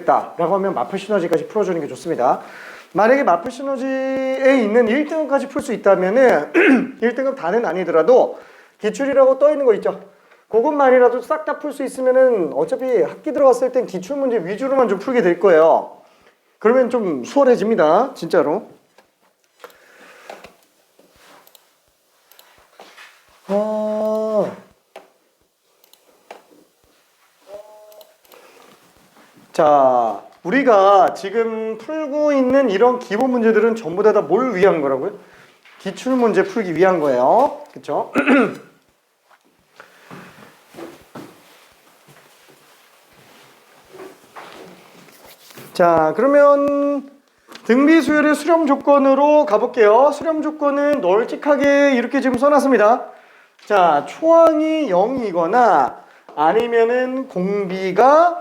됐다라고 하면 마플 시너지까지 풀어주는 게 좋습니다. 만약에 마플 시너지에 있는 1등급까지 풀 수 있다면은 1등급 다는 아니더라도 기출이라고 떠 있는 거 있죠. 그것만이라도 싹 다 풀 수 있으면은 어차피 학기 들어갔을 땐 기출 문제 위주로만 좀 풀게 될 거예요. 그러면 좀 수월해집니다. 진짜로. 자, 우리가 지금 풀고 있는 이런 기본 문제들은 전부 다 뭘 위한 거라고요? 기출 문제 풀기 위한 거예요. 그쵸? 자, 그러면 등비 수열의 수렴 조건으로 가볼게요. 수렴 조건은 널찍하게 이렇게 지금 써놨습니다. 자, 초항이 0이거나 아니면은 공비가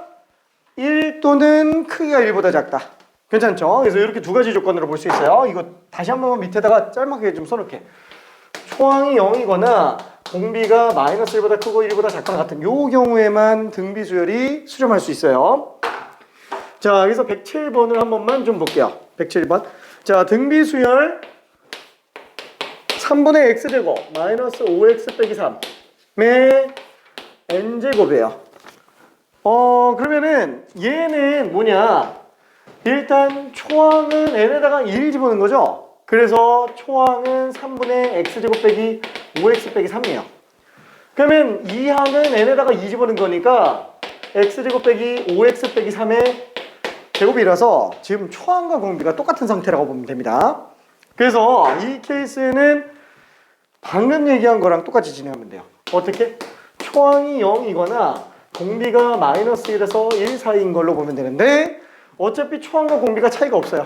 1 또는 크기가 1보다 작다. 괜찮죠? 그래서 이렇게 두 가지 조건으로 볼 수 있어요. 이거 다시 한번 밑에다가 짤막하게 좀 써놓을게. 초항이 0이거나 공비가 마이너스 1보다 크고 1보다 작거나 같은 요 경우에만 등비 수열이 수렴할 수 있어요. 자, 여기서 107번을 한 번만 좀 볼게요. 107번. 자, 등비 수열 3분의 x제곱 마이너스 5x 빼기 3의 n제곱이에요. 그러면은 얘는 뭐냐? 일단 초항은 n에다가 1 집어넣은 거죠? 그래서 초항은 3분의 x제곱 빼기 5x 빼기 3이에요. 그러면 이 항은 n에다가 2 집어넣은 거니까 x제곱 빼기 5x 빼기 3의 제곱이라서 지금 초항과 공비가 똑같은 상태라고 보면 됩니다. 그래서 이 케이스는 방금 얘기한 거랑 똑같이 진행하면 돼요. 어떻게? 초항이 0이거나 공비가 마이너스 1에서 1 사이인 걸로 보면 되는데 어차피 초항과 공비가 차이가 없어요.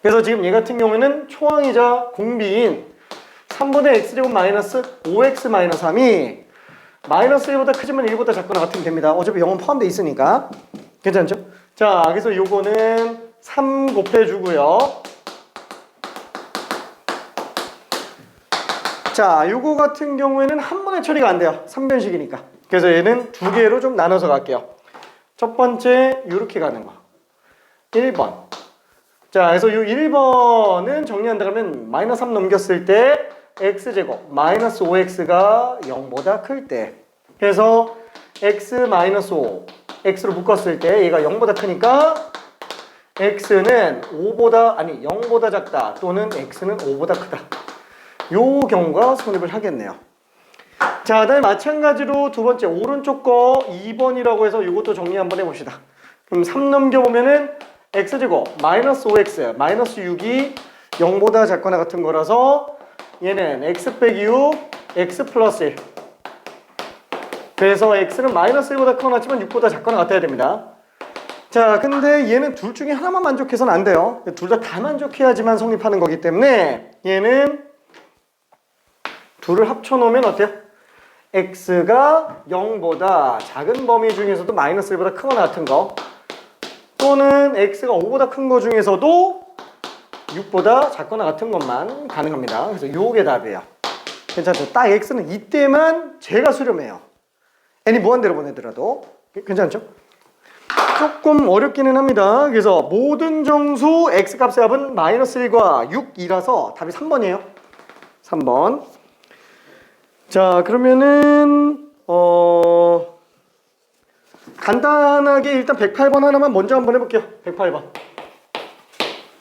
그래서 지금 얘 같은 경우에는 초항이자 공비인 3분의 x제곱 마이너스 5x 마이너스 3이 마이너스 1보다 크지만 1보다 작거나 같으면 됩니다. 어차피 0은 포함되어 있으니까. 괜찮죠? 자, 그래서 요거는 3 곱해주고요. 자, 요거 같은 경우에는 한 번에 처리가 안 돼요. 3변식이니까. 그래서 얘는 두 개로 좀 나눠서 갈게요. 첫 번째, 요렇게 가는 거. 1번. 자, 그래서 요 1번은 정리한다 그러면 마이너스 3 넘겼을 때 x제곱 마이너스 5x가 0보다 클 때. 그래서 x 마이너스 5. x로 묶었을 때 얘가 0보다 크니까 x는 0보다 작다 또는 x는 5보다 크다. 요 경우가 성립을 하겠네요. 자, 그다음에 마찬가지로 두 번째 오른쪽 거 2번이라고 해서 이것도 정리 한번 해봅시다. 그럼 3 넘겨보면은 x제곱 마이너스 5x 마이너스 6이 0보다 작거나 같은 거라서 얘는 x 빼기 6 x 플러스 1. 그래서 x는 마이너스 1보다 크거나 같지만 6보다 작거나 같아야 됩니다. 자, 근데 얘는 둘 중에 하나만 만족해서는 안 돼요. 둘 다 만족해야지만 성립하는 거기 때문에 얘는 둘을 합쳐놓으면 어때요? x가 0보다 작은 범위 중에서도 마이너스 1보다 크거나 같은 거 또는 x가 5보다 큰 거 중에서도 6보다 작거나 같은 것만 가능합니다. 그래서 요게 답이에요. 괜찮죠? 딱 x는 이때만 제가 수렴해요. n이 무한대로 보내더라도. 괜찮죠? 조금 어렵기는 합니다. 그래서 모든 정수 x값의 합은 마이너스 1과 6이라서 답이 3번이에요. 3번. 자, 그러면은 간단하게 일단 108번 하나만 먼저 한번 해볼게요. 108번.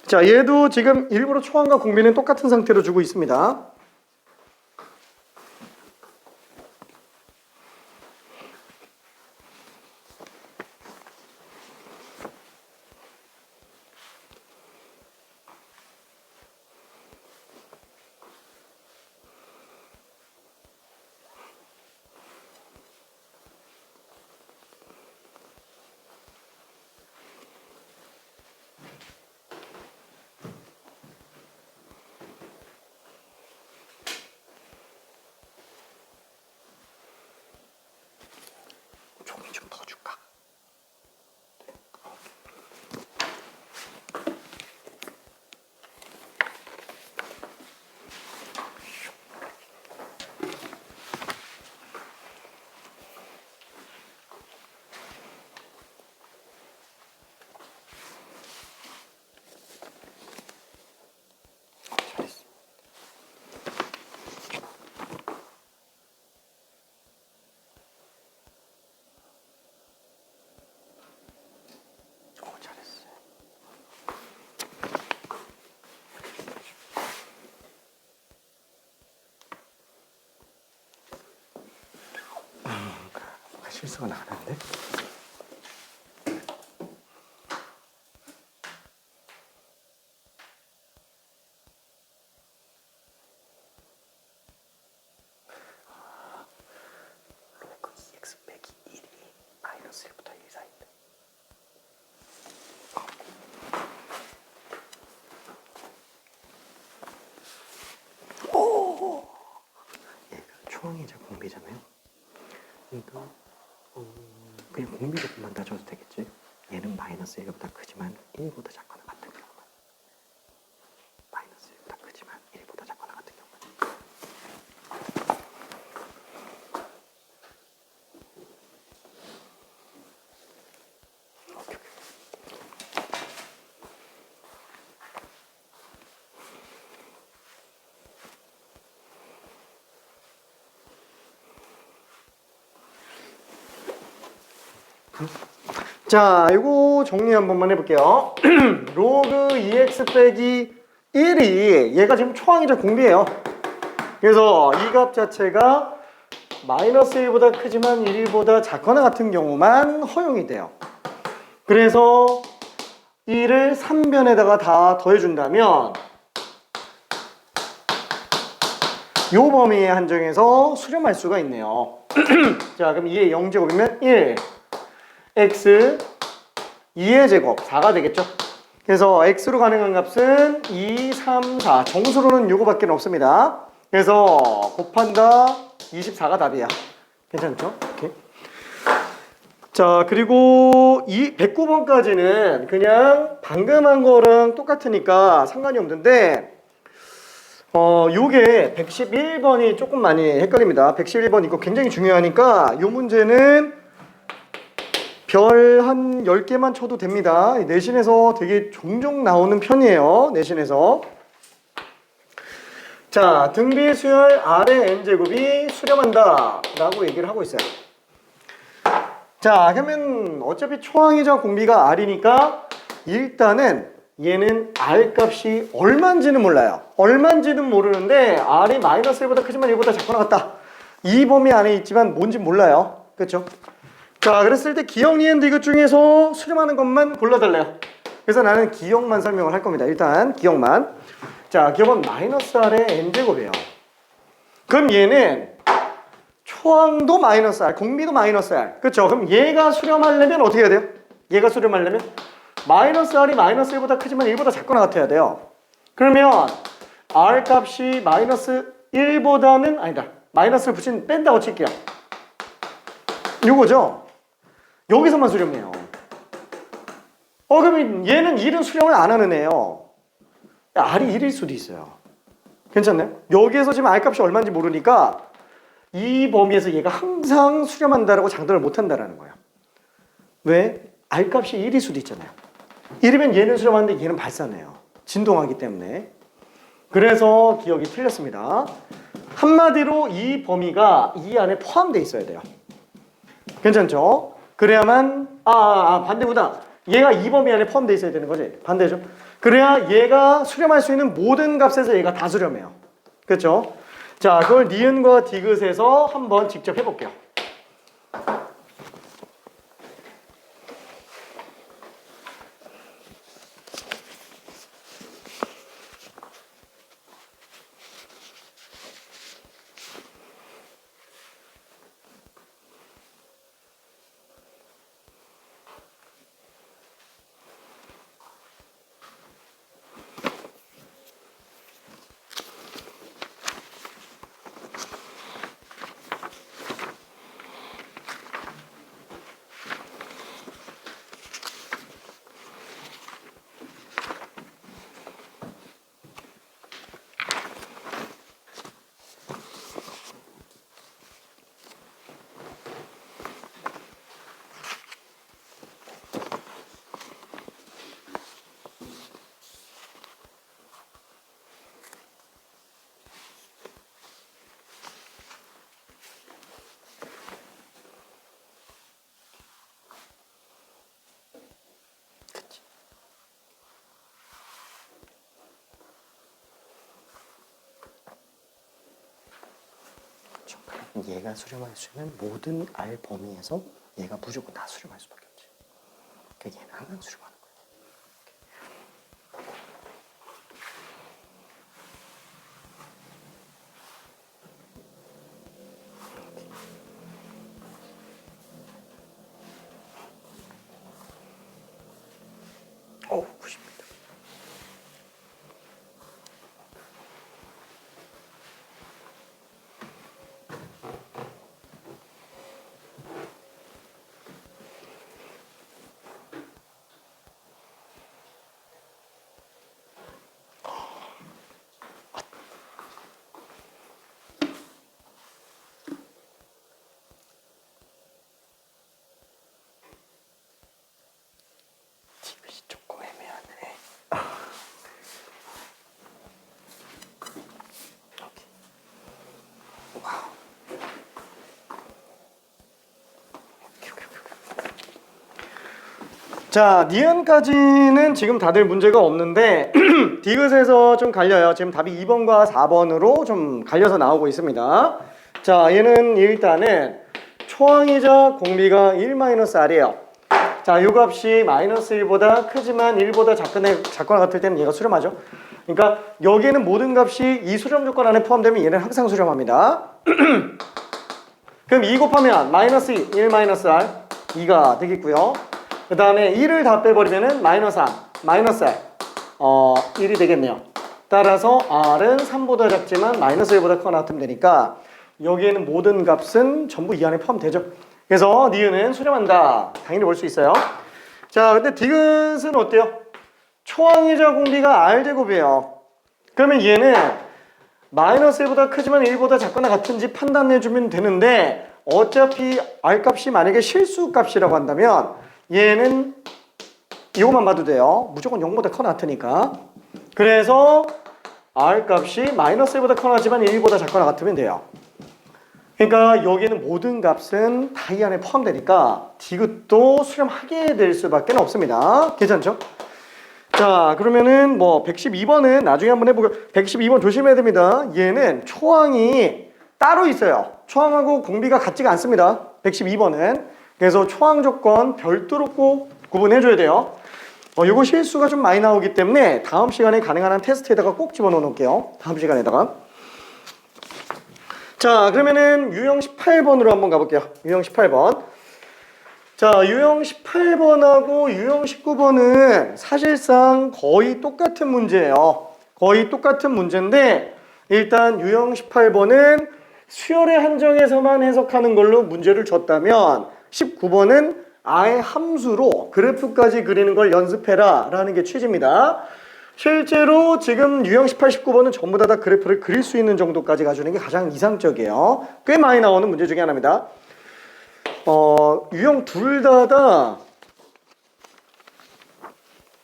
자, 얘도 지금 일부러 초항과 공비는 똑같은 상태로 주고 있습니다. 실수가 나는데? 로그 2x 빼기 1이 마이너스 1부터 1 사이인데. 오! 얘가 초항이자 공비잖아요. 그러니까 그냥 공비 조금만 따져도 되겠지. 얘는 마이너스 1보다 크지만 1보다 작거나 같은 경우만. 마이너스 1보다 크지만 1보다 작거나 같은 경우만. 오케이. 자, 이거 정리 한 번만 해볼게요. 로그 2x 빼기 1이 얘가 지금 초항이자 공비예요. 그래서 이 값 자체가 마이너스 1보다 크지만 1보다 작거나 같은 경우만 허용이 돼요. 그래서 1을 3변에다가 다 더해준다면 이 범위에 한정해서 수렴할 수가 있네요. 자, 그럼 2의 0제곱이면 1 x 2의 제곱 4가 되겠죠. 그래서 x로 가능한 값은 2, 3, 4 정수로는 요거밖에 없습니다. 그래서 곱한다 24가 답이야. 괜찮죠? 오케이. 자, 그리고 이 109번까지는 그냥 방금 한 거랑 똑같으니까 상관이 없는데 요게 111번이 조금 많이 헷갈립니다. 111번 이거 굉장히 중요하니까 요 문제는 별 한 10개만 쳐도 됩니다. 내신에서 되게 종종 나오는 편이에요. 내신에서. 자, 등비 수열 R의 n제곱이 수렴한다 라고 얘기를 하고 있어요. 자, 그러면 어차피 초항이자 공비가 R이니까 일단은 얘는 R 값이 얼마인지는 몰라요. 얼마인지는 모르는데 R이 마이너스 1보다 크지만 1보다 작거나 같다. 이 범위 안에 있지만 뭔지 몰라요. 그렇죠? 자, 그랬을 때 기억, 니은, 디귿 중에서 수렴하는 것만 골라달래요. 그래서 나는 기억만 설명을 할 겁니다. 일단 기억만. 자, 기억은 마이너스 R의 n제곱이에요. 그럼 얘는 초항도 마이너스 R, 공비도 마이너스 R. 그렇죠? 그럼 얘가 수렴하려면 어떻게 해야 돼요? 얘가 수렴하려면 마이너스 R이 마이너스 1보다 크지만 1보다 작거나 같아야 돼요. 그러면 R 값이 마이너스 1보다는 아니다. 마이너스를 붙인 뺀다고 칠게요. 요거죠? 여기서만 수렴해요. 그러면 얘는 1은 수렴을 안 하는 애예요. R이 1일 수도 있어요. 괜찮나요? 여기에서 지금 R 값이 얼마인지 모르니까 이 범위에서 얘가 항상 수렴한다라고 장담을 못 한다라는 거예요. 왜? R 값이 1일 수도 있잖아요. 1이면 얘는 수렴하는데 얘는 발산해요. 진동하기 때문에. 그래서 기억이 틀렸습니다. 한마디로 이 범위가 이 안에 포함되어 있어야 돼요. 괜찮죠? 그래야만 반대보다 얘가 이 범위 안에 포함되어 있어야 되는 거지. 반대죠. 그래야 얘가 수렴할 수 있는 모든 값에서 얘가 다 수렴해요. 그렇죠? 자, 그걸 니은과 디귿에서 한번 직접 해볼게요. 얘가 수렴할 수 있는 모든 R 범위에서 얘가 무조건 다 수렴할 수밖에 없지. 그러니까 얘는 항상 수렴하는 거야. 어우, 90m. 이것이 조금 애매하네. 오케이. 와우. 자, 니은까지는 지금 다들 문제가 없는데 디귿에서 좀 갈려요. 지금 답이 2번과 4번으로 좀 갈려서 나오고 있습니다. 자, 얘는 일단은 초항이자 공비가 1-R이에요. 자, 이 값이 -1보다 크지만 1보다 작거나 같을 때는 얘가 수렴하죠. 그러니까 여기에는 모든 값이 이 수렴 조건 안에 포함되면 얘는 항상 수렴합니다. 그럼 2 곱하면 -2, 1-R, 2가 되겠고요. 그 다음에 1을 다 빼버리면은 -3, -R, 1이 되겠네요. 따라서 R은 3보다 작지만 -1보다 크거나 같으면 되니까 여기에는 모든 값은 전부 이 안에 포함되죠. 그래서 니은은 수렴한다. 당연히 볼 수 있어요. 자, 근데 디귿은 어때요? 초항이자 공비가 R제곱이에요. 그러면 얘는 -1보다 크지만 1보다 작거나 같은지 판단해주면 되는데 어차피 R값이 만약에 실수값이라고 한다면 얘는 이것만 봐도 돼요. 무조건 0보다 커나 같으니까. 그래서 R값이 -1보다 커나 같지만 1보다 작거나 같으면 돼요. 그러니까 여기는 모든 값은 다 이 안에 포함되니까 디귿도 수렴하게 될 수밖에 없습니다. 괜찮죠? 자, 그러면은 뭐 112번은 나중에 한번 해보고요. 112번 조심해야 됩니다. 얘는 초항이 따로 있어요. 초항하고 공비가 같지가 않습니다. 112번은. 그래서 초항 조건 별도로 꼭 구분해줘야 돼요. 요거 실수가 좀 많이 나오기 때문에 다음 시간에 가능한 한 테스트에다가 꼭 집어넣어 놓을게요. 다음 시간에다가. 자, 그러면은 유형 18번으로 한번 가볼게요. 유형 18번. 자, 유형 18번하고 유형 19번은 사실상 거의 똑같은 문제예요. 거의 똑같은 문제인데 일단 유형 18번은 수열의 한정에서만 해석하는 걸로 문제를 줬다면 19번은 아예 함수로 그래프까지 그리는 걸 연습해라 라는 게 취지입니다. 실제로 지금 유형 18, 19번은 전부 다 그래프를 그릴 수 있는 정도까지 가주는 게 가장 이상적이에요. 꽤 많이 나오는 문제 중에 하나입니다. 유형 둘 다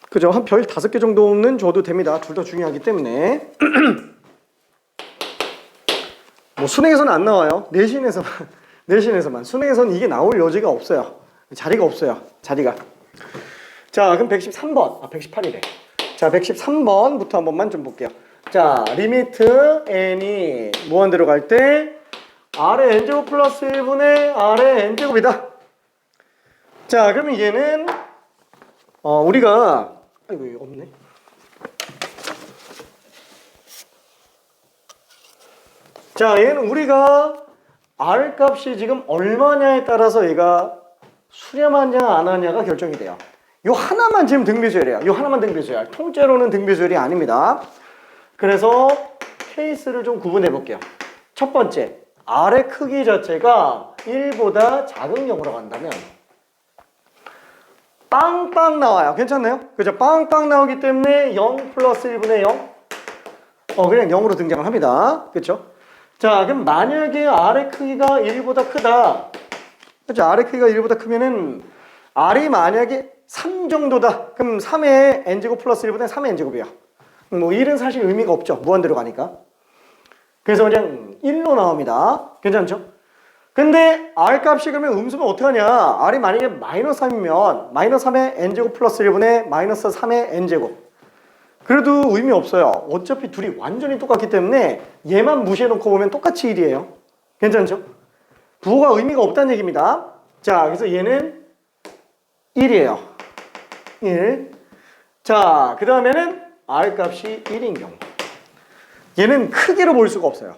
그죠? 한 별 5개 정도는 줘도 됩니다. 둘 다 중요하기 때문에. 뭐 수능에서는 안 나와요. 내신에서만. 수능에서는 이게 나올 여지가 없어요. 자리가 없어요. 자리가. 자, 그럼 113번. 118이래. 자, 113번부터 한 번만 좀 볼게요. 자, 리미트 n이 무한대로 갈 때 R의 n제곱 플러스 1분의 R의 n제곱이다. 자, 그러면 얘는 우리가 아이고 이거 없네. 자, 얘는 우리가 R 값이 지금 얼마냐에 따라서 얘가 수렴하냐 안 하냐가 결정이 돼요. 요 하나만 지금 등비수열이에요. 요 하나만 등비수열. 통째로는 등비수열이 아닙니다. 그래서 케이스를 좀 구분해 볼게요. 첫 번째, R의 크기 자체가 1보다 작은 경우로 간다면 빵빵 나와요. 괜찮나요? 그죠? 빵빵 나오기 때문에 0 플러스 1분의 0 그냥 0으로 등장을 합니다. 그렇죠? 자, 그럼 만약에 R의 크기가 1보다 크다. 그렇죠? R의 크기가 1보다 크면은 R이 만약에 3 정도다. 그럼 3의 n제곱 플러스 1분의 3의 n제곱이에요. 뭐 1은 사실 의미가 없죠. 무한대로 가니까. 그래서 그냥 1로 나옵니다. 괜찮죠? 근데 R 값이 그러면 음수면 어떡하냐? R이 만약에 마이너스 3이면 마이너스 3의 n제곱 플러스 1분의 마이너스 3의 n제곱. 그래도 의미 없어요. 어차피 둘이 완전히 똑같기 때문에 얘만 무시해놓고 보면 똑같이 1이에요. 괜찮죠? 부호가 의미가 없다는 얘기입니다. 자, 그래서 얘는 1이에요. 1. 자, 그 다음에는 R 값이 1인 경우. 얘는 크기로 볼 수가 없어요.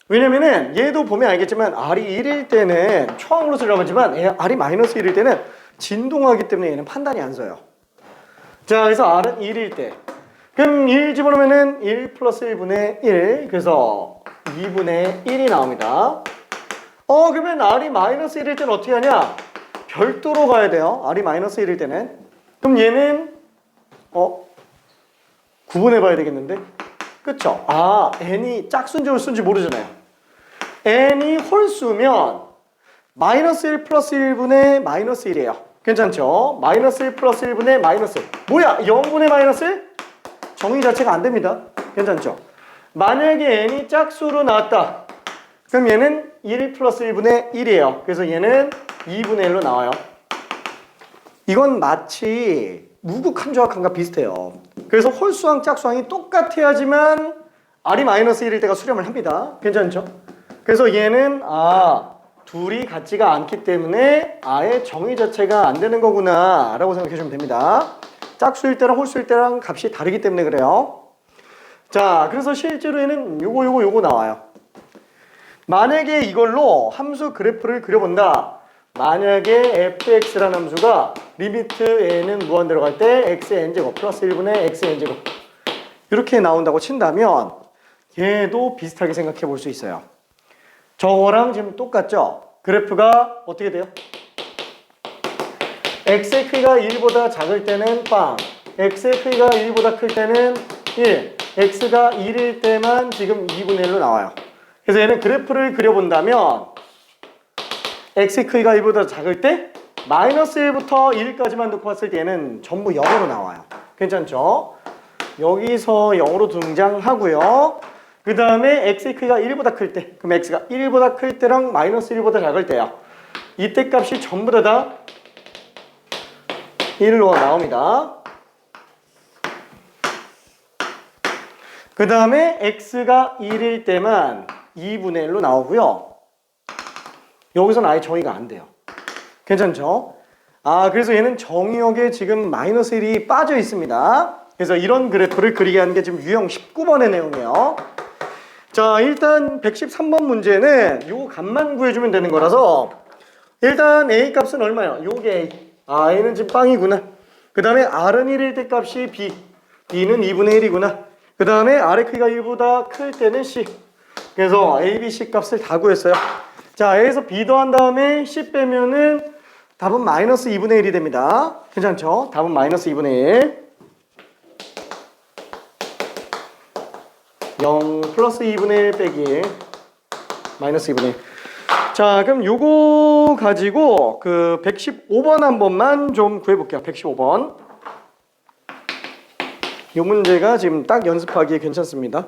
왜냐면은 얘도 보면 알겠지만 R이 1일 때는 초항으로 쓰려고 하지만 R이 마이너스 1일 때는 진동하기 때문에 얘는 판단이 안 서요. 자, 그래서 R은 1일 때. 그럼 1 집어넣으면은 1 플러스 1분의 1. 그래서 2분의 1이 나옵니다. 그러면 R이 마이너스 1일 때는 어떻게 하냐? 별도로 가야 돼요. R이 마이너스 1일 때는. 그럼 얘는 구분해 봐야 되겠는데? 그쵸? n이 짝수인지 홀수인지 모르잖아요. n이 홀수면 마이너스 1 플러스 1분의 마이너스 1이에요. 괜찮죠? 마이너스 1 플러스 1분의 마이너스 1. 뭐야? 0분의 마이너스 1? 정의 자체가 안 됩니다. 괜찮죠? 만약에 n이 짝수로 나왔다. 그럼 얘는 1 플러스 1분의 1이에요. 그래서 얘는 2분의 1로 나와요. 이건 마치 무극한조합함과 비슷해요. 그래서 홀수항, 짝수항이 똑같아야지만 R이 마이너스 1일 때가 수렴을 합니다. 괜찮죠? 그래서 얘는 둘이 같지가 않기 때문에 아예 정의 자체가 안 되는 거구나 라고 생각해 주면 됩니다. 짝수일 때랑 홀수일 때랑 값이 다르기 때문에 그래요. 자, 그래서 실제로 얘는 요거 나와요. 만약에 이걸로 함수 그래프를 그려본다. 만약에 fx라는 함수가 리미트 n은 무한대로 갈 때 x의 n제곱 플러스 1분의 x의 n제곱 이렇게 나온다고 친다면 얘도 비슷하게 생각해 볼 수 있어요. 저거랑 지금 똑같죠? 그래프가 어떻게 돼요? x의 크기가 1보다 작을 때는 빵, x의 크기가 1보다 클 때는 1, x가 1일 때만 지금 2분의 1로 나와요. 그래서 얘는 그래프를 그려본다면 x의 크기가 1보다 작을 때 마이너스 1부터 1까지만 놓고 봤을 때 얘는 전부 0으로 나와요. 괜찮죠? 여기서 0으로 등장하고요. 그 다음에 x의 크기가 1보다 클 때, 그럼 x가 1보다 클 때랑 마이너스 1보다 작을 때요. 이때 값이 전부 다 1로 나옵니다. 그 다음에 x가 1일 때만 2분의 1로 나오고요. 여기서는 아예 정의가 안 돼요. 괜찮죠? 그래서 얘는 정의역에 지금 마이너스 1이 빠져 있습니다. 그래서 이런 그래프를 그리게 하는 게 지금 유형 19번의 내용이에요. 자, 일단 113번 문제는 요 값만 구해주면 되는 거라서 일단 A 값은 얼마예요? 요게 A. A는 지금 빵이구나. 그 다음에 R은 1일 때 값이 B. B는 2분의 1이구나. 그 다음에 R의 크기가 1보다 클 때는 C. 그래서 A, B, C 값을 다 구했어요. 자, A에서 B 더한 다음에 C 빼면은 답은 마이너스 2분의 1이 됩니다. 괜찮죠? 답은 마이너스 2분의 1. 0 플러스 2분의 1 빼기 1. 마이너스 2분의 1. 자, 그럼 요거 가지고 그 115번 한 번만 좀 구해볼게요. 115번. 요 문제가 지금 딱 연습하기에 괜찮습니다.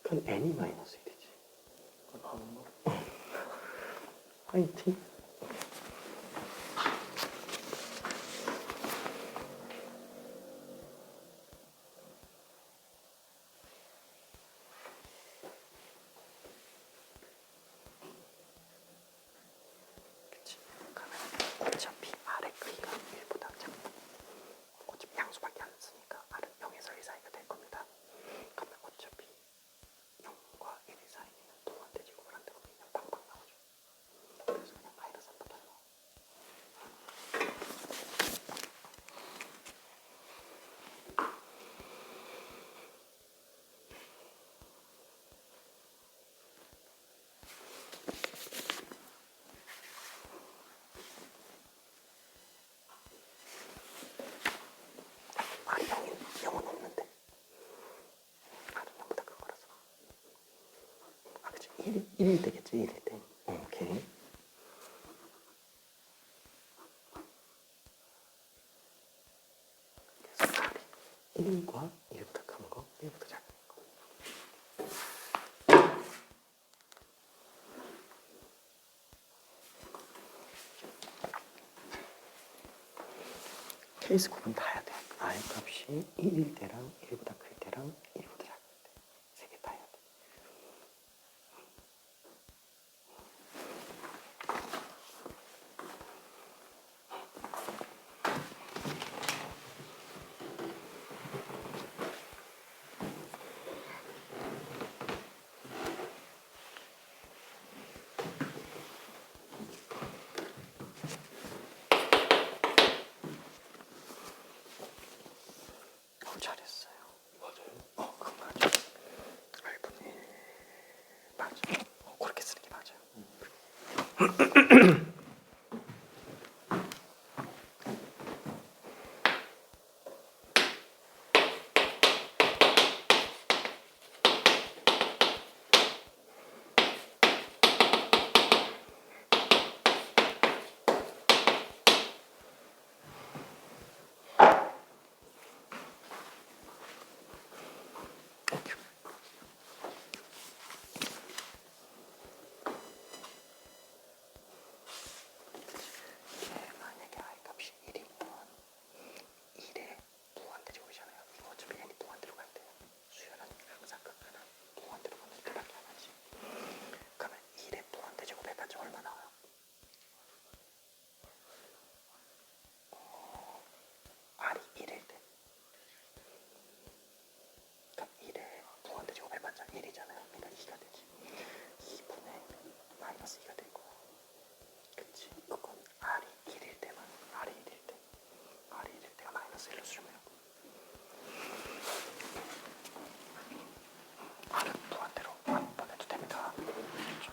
그건 n이 마이너스 1이지. 화이팅. 그치. 그러면 어차피 R의 크기가 1보다 작다. 어차피 양수밖에 안 쓰니까 R은 0에서 1 사이가 될 겁니다. 그러면 어차피 0과 1의 사이는 동한대 제곱을 한다고 그냥 빵빵 나오죠. 그래서 그냥 마이너스 3부터 넣어. R이 0은 없는데 R은 0보다 큰 거라서 그치? 1일 때겠지. 1일 때. 오케이. 그래서 R이 1과 1보다 큰 거, 1보다 작은 거. 케이스 구분 다 해야 돼. R 값이 1일 때랑 1보다 클 때랑 1보다 작을 때. 세 개 다 해야 돼. 잘했어요. 맞아요. 그건 맞아. R분의 1 맞아. 그렇게 쓰는 게 맞아요. 만약에 I 값이 1이면 1에 무한대제곱이잖아요. 이거 어차피 n이 무한대로 갈 때 수열은 항상 끝나는 무한대로 가는 때밖에 안 하지. 그러면 1에 무한대제곱 해봤자 얼마 나와요? R이 1일 때. 그럼 1에 무한대제곱 해봤자 1이잖아요. 그러니까 2가 되지. 2분의 마이너스 2가 될 거야. 그치? 그건 R이 1일 때만. R이 1일 때. R이 1일 때가 마이너스 1로 수렴해요. R은 무한대로 안 보내도 됩니다. 그렇죠?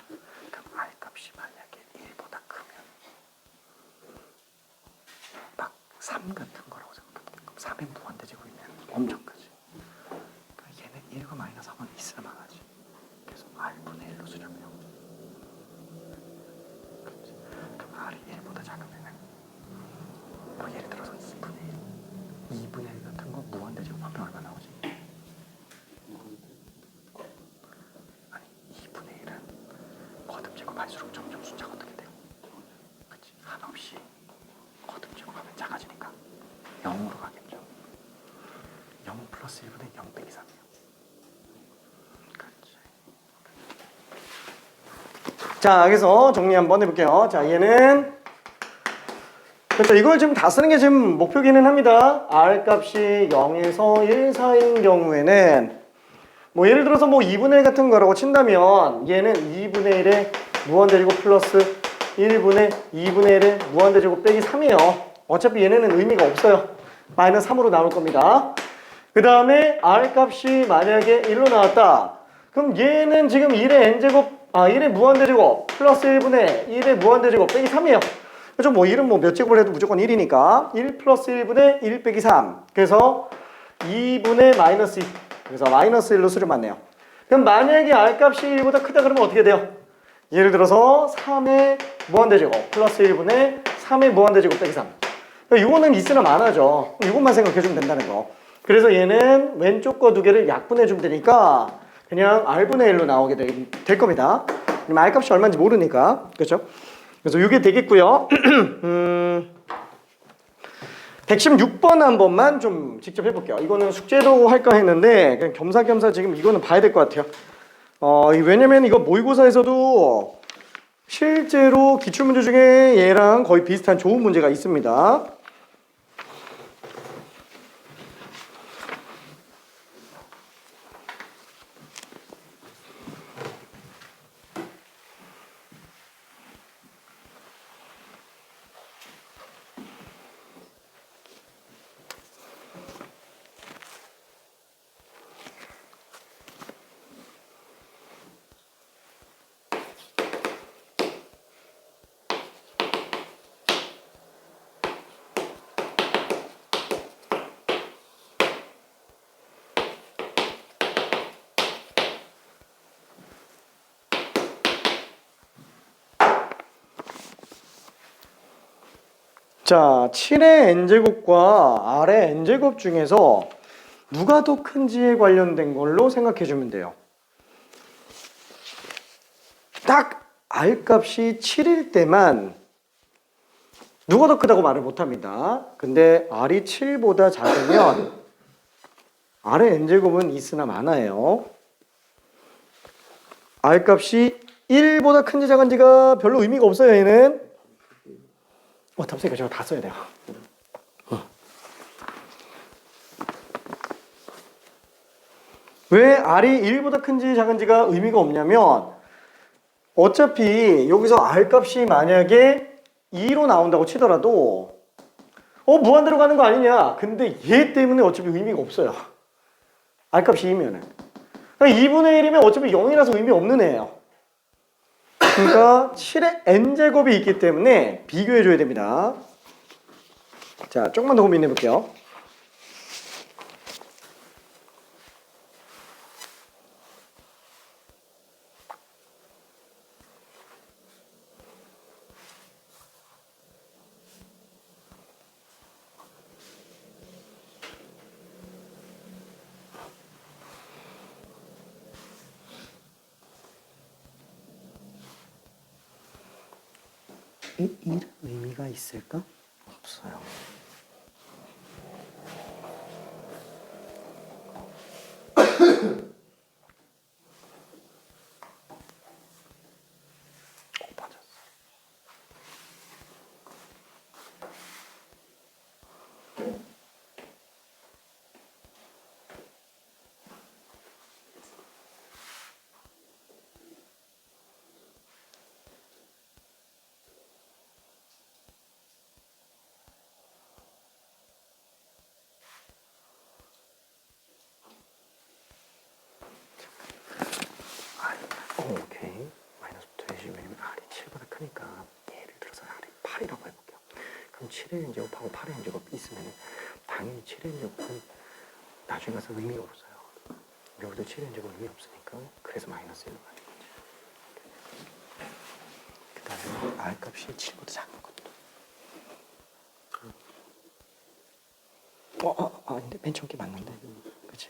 그럼 R 값이 만약에 1보다 크면 막 3 같은 거라고 생각해볼게. 그럼 3의 무한대제곱이면 엄청 크지. 그러니까 얘는 1과 마이너스 3은 있으나 망하지. 그래서 R분의 1로 수렴해요. 그렇지. 그럼 R이 1보다 작으면은 뭐 예를 들어서 2분의 1, 2분의 1 같은 거 무한대제곱 하면 얼마 나오지? 아니 2분의 1은 거듭제곱할수록 점점 숫자가 어떻게 돼요? 그치? 한없이 거듭제곱하면 작아지니까 0으로 가겠죠. 0 플러스 1분의 0 빼기 3이에요. 그렇지. 자, 여기서 정리 한번 해볼게요. 자, 얘는 그렇죠. 이걸 지금 다 쓰는 게 지금 목표기는 합니다. R 값이 0에서 1 사이인 경우에는 뭐 예를 들어서 뭐 2분의 1 같은 거라고 친다면 얘는 2분의 1에 무한대제곱 플러스 1분의 2분의 1에 무한대제곱 빼기 3이에요. 어차피 얘네는 의미가 없어요. 마이너스 3으로 나올 겁니다. 그 다음에 R 값이 만약에 1로 나왔다. 그럼 얘는 지금 1의 n제곱, 1의 무한대제곱 플러스 1분의 1의 무한대제곱 빼기 3이에요. 그렇죠? 뭐 1은 뭐 몇 제곱을 해도 무조건 1이니까 1 플러스 1분의 1 빼기 3. 그래서 2분의 마이너스 2. 그래서 마이너스 1로 수렴하네요. 그럼 만약에 R 값이 1보다 크다 그러면 어떻게 돼요? 예를 들어서 3의 무한대제곱 플러스 1분의 3의 무한대제곱 빼기 3. 이거는 있으나 마나죠. 이것만 생각해주면 된다는 거. 그래서 얘는 왼쪽 거 두 개를 약분해주면 되니까 그냥 R분의 1로 나오게 될 겁니다. R 값이 얼마인지 모르니까. 그렇죠? 그래서 이게 되겠고요. 116번 한 번만 좀 직접 해볼게요. 이거는 숙제도 할까 했는데 그냥 겸사겸사 지금 이거는 봐야 될 것 같아요. 왜냐면 이거 모의고사에서도 실제로 기출문제 중에 얘랑 거의 비슷한 좋은 문제가 있습니다. 자, 7의 n제곱과 R의 n제곱 중에서 누가 더 큰지에 관련된 걸로 생각해 주면 돼요. 딱 R 값이 7일 때만 누가 더 크다고 말을 못합니다. 근데 R이 7보다 작으면 R의 n제곱은 있으나 마나예요. R 값이 1보다 큰지 작은지가 별로 의미가 없어요. 얘는 답쓰니까 제가 다 써야 돼요. 왜 R이 1보다 큰지 작은지가 의미가 없냐면 어차피 여기서 R 값이 만약에 2로 나온다고 치더라도 무한대로 가는 거 아니냐. 근데 얘 때문에 어차피 의미가 없어요. R 값이 2면은. 그러니까 2분의 1이면 어차피 0이라서 의미 없는 애예요. 그러니까 7의 n제곱이 있기 때문에 비교해줘야 됩니다. 자, 조금만 더 고민해볼게요. 이 의미가 있을까? 없어요. 빠졌어. 오케이. 마이너스부터 해주시면 왜냐면 R이 7보다 크니까 예를 들어서 R이 8이라고 해볼게요. 그럼 7의 n제곱하고 8의 n제곱 있으면 당연히 7의 n제곱은 나중에 가서 의미가 없어요. 여기도 7의 n제곱 의미 없으니까 그래서 마이너스 1로 가는 거지. 그 다음에 R 값이 7보다 작은 것도. 아닌데 맨 처음 게 맞는데. 그치?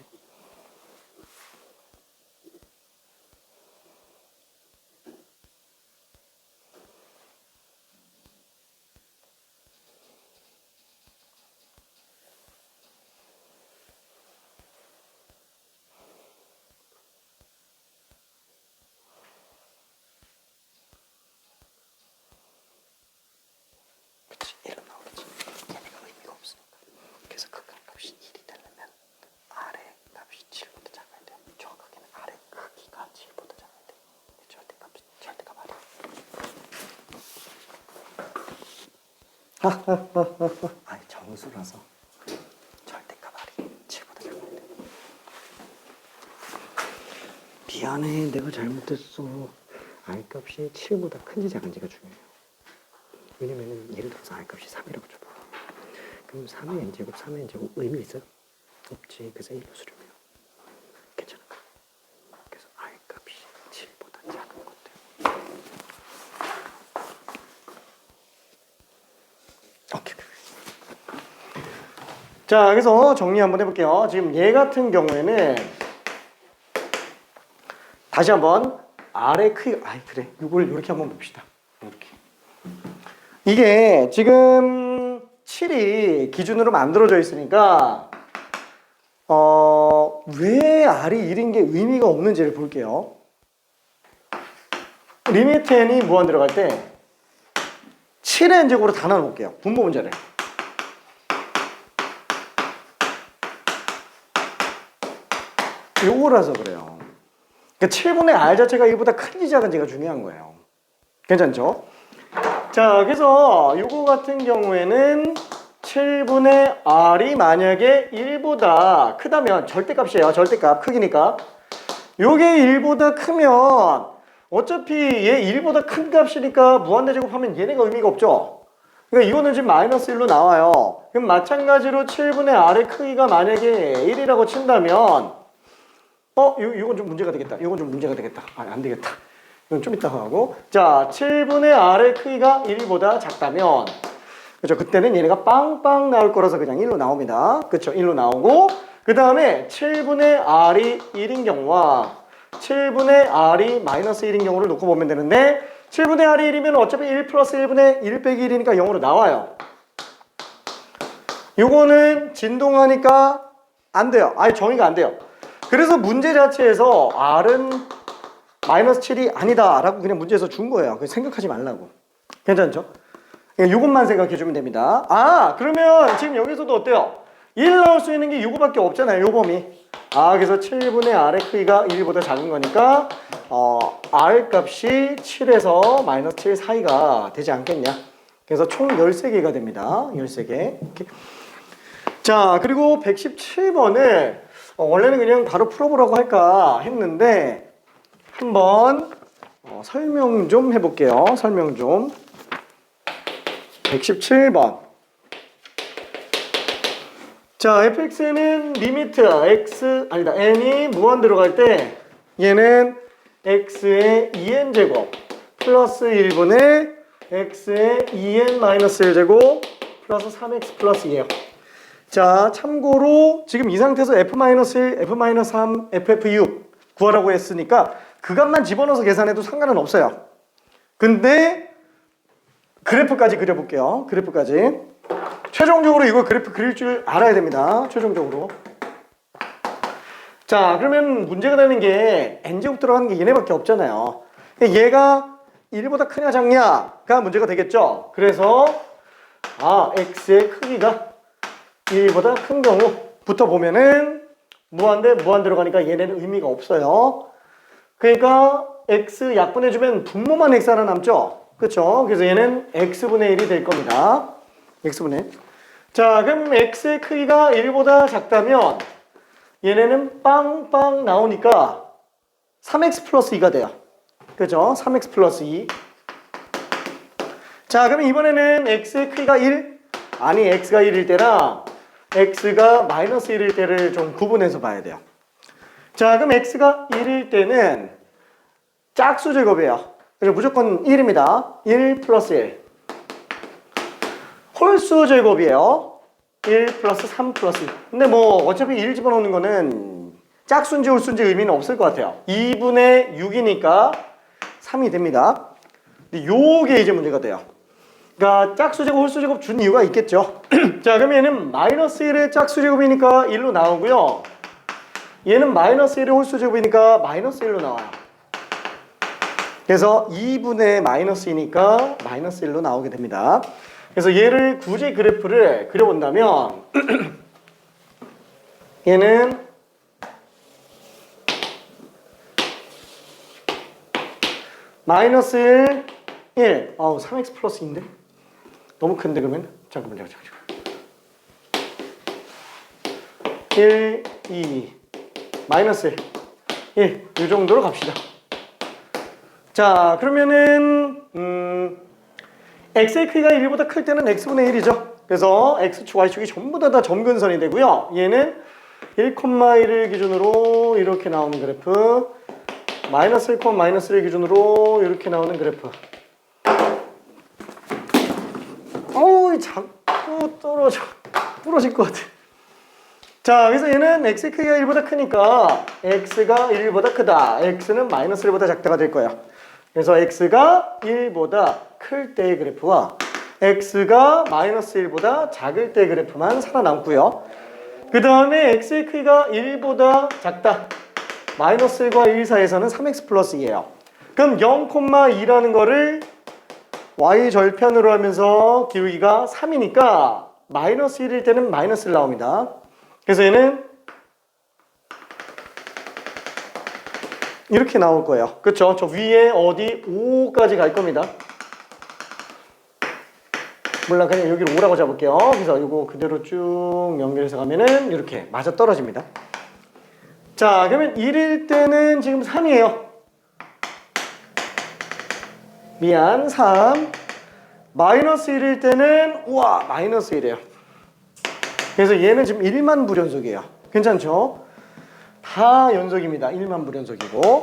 아니 정수라서 절대값 R이 7보다 작은데. 미안해, 내가 잘못했어. R 값이 7보다 큰지 작은지가 중요해요. 왜냐면은 예를 들어서 R 값이 3이라고 쳐봐. 그럼 3의 n제곱, 3의 n제곱 의미 있어요? 없지. 그래서 1로 수렴해요. 괜찮아. 그래서 R 값이 7보다 작은 것들. 오케이. 자, 그래서 정리 한번 해볼게요. 지금 얘 같은 경우에는 다시 한번 R의 크기, 그래. 이걸 이렇게 한번 봅시다. 이렇게. 이게 지금 7이 기준으로 만들어져 있으니까 왜 R이 1인 게 의미가 없는지를 볼게요. 리미트 n이 무한 들어갈 때 7의 n제곱으로 다 나눠볼게요. 분모 문제를. 요거라서 그래요. 그러니까 7분의 R 자체가 1보다 큰지 작은지가 중요한 거예요. 괜찮죠? 자, 그래서 요거 같은 경우에는 7분의 R이 만약에 1보다 크다면 절대값이에요. 절대값 크기니까. 요게 1보다 크면 어차피 얘 1보다 큰 값이니까 무한대제곱하면 얘네가 의미가 없죠. 그러니까 이거는 지금 마이너스 1로 나와요. 그럼 마찬가지로 7분의 R의 크기가 만약에 1이라고 친다면 이건 좀 문제가 되겠다. 이건 좀 문제가 되겠다. 안 되겠다. 이건 좀 이따 하고. 자, 7분의 R의 크기가 1보다 작다면, 그렇죠? 그때는 얘네가 빵빵 나올 거라서 그냥 1로 나옵니다. 그렇죠? 1로 나오고, 그 다음에 7분의 R이 1인 경우와 7분의 R이 마이너스 1인 경우를 놓고 보면 되는데, 7분의 R이 1이면 어차피 1 플러스 1분의 1 빼기 1이니까 0으로 나와요. 요거는 진동하니까 안 돼요. 아예 정의가 안 돼요. 그래서 문제 자체에서 R은 마이너스 7이 아니다 라고 그냥 문제에서 준 거예요. 생각하지 말라고. 괜찮죠? 요것만 생각해주면 됩니다. 아, 그러면 지금 여기서도 어때요? 1 나올 수 있는 게 요거밖에 없잖아요. 요 범위. 아, 그래서 7분의 R의 크기가 1보다 작은 거니까 R 값이 7에서 마이너스 7 사이가 되지 않겠냐. 그래서 총 13개가 됩니다. 13개. 이렇게. 자, 그리고 117번을 원래는 그냥 바로 풀어보라고 할까 했는데 한번 설명 좀 해볼게요. 설명 좀. 117번. 자, fx는 리미트 n이 무한 들어갈 때 얘는 x의 2n제곱 플러스 1분의 x의 2n 마이너스 1제곱 플러스 3x 플러스 2예요. 자, 참고로 지금 이 상태에서 f-1, f-3, ff6 구하라고 했으니까 그 값만 집어넣어서 계산해도 상관은 없어요. 근데 그래프까지 그려볼게요. 그래프까지. 최종적으로 이거 그래프 그릴 줄 알아야 됩니다. 최종적으로. 자, 그러면 문제가 되는 게 n제곱 들어가는 게 얘네밖에 없잖아요. 얘가 1보다 크냐 작냐가 문제가 되겠죠. 그래서 x의 크기가 1보다 큰 경우부터 보면은 무한 대 무한 들어가니까 얘네는 의미가 없어요. 그러니까 x 약분해주면 분모만 x 하나 남죠. 그렇죠? 그래서 얘는 x분의 1이 될 겁니다. x분의 1. 자, 그럼 x의 크기가 1보다 작다면 얘네는 빵빵 나오니까 3x 플러스 2가 돼요. 그죠? 3x 플러스 2. 자, 그럼 이번에는 x의 크기가 1? 아니, x가 1일 때랑 x가 마이너스 1일 때를 좀 구분해서 봐야 돼요. 자, 그럼 x가 1일 때는 짝수 제곱이에요. 그래서 무조건 1입니다. 1 플러스 1. 홀수 제곱이에요. 1 플러스 3 플러스 2. 근데 뭐 어차피 1 집어넣는 거는 짝수인지 홀수인지 의미는 없을 것 같아요. 2분의 6이니까 3이 됩니다. 근데 요게 이제 문제가 돼요. 그러니까 짝수 제곱 홀수 제곱 준 이유가 있겠죠. 자, 그럼 얘는 마이너스 1의 짝수 제곱이니까 1로 나오고요. 얘는 마이너스 1의 홀수 제곱이니까 마이너스 1로 나와요. 그래서 2분의 마이너스 2니까 마이너스 1로 나오게 됩니다. 그래서 얘를 굳이 그래프를 그려본다면 얘는 마이너스 1, 1. 3x 플러스 2인데? 너무 큰데 그러면? 잠깐만요. 1, 2, 마이너스 1. 이 정도로 갑시다. 자, 그러면은 x의 크기가 1보다 클 때는 x분의 1이죠. 그래서 x축, y축이 전부 다 점근선이 되고요. 얘는 1,1을 기준으로 이렇게 나오는 그래프, 마이너스 1, 마이너스 1 기준으로 이렇게 나오는 그래프. 자꾸 떨어져. 부러질 것 같아. 자, 그래서 얘는 x의 크기가 1보다 크니까 x가 1보다 크다. x는 마이너스 1보다 작다가 될 거예요. 그래서 x가 1보다 클 때의 그래프와 x가 마이너스 1보다 작을 때의 그래프만 살아남고요. 그 다음에 x의 크기가 1보다 작다. 마이너스 1과 1 사이에서는 3x 플러스 2예요. 그럼 0,2라는 거를 y 절편으로 하면서 기울기가 3이니까 마이너스 1일 때는 마이너스 1 나옵니다. 그래서 얘는 이렇게 나올 거예요. 그쵸? 저 위에 어디 5까지 갈 겁니다. 몰라, 그냥 여기를 5라고 잡을게요. 그래서 이거 그대로 쭉 연결해서 가면은 이렇게 맞아 떨어집니다. 자, 그러면 1일 때는 지금 3이에요. 미안, 3. 마이너스 1일 때는 우와, 마이너스 1이에요. 그래서 얘는 지금 1만 불연속이에요. 괜찮죠? 다 연속입니다. 1만 불연속이고.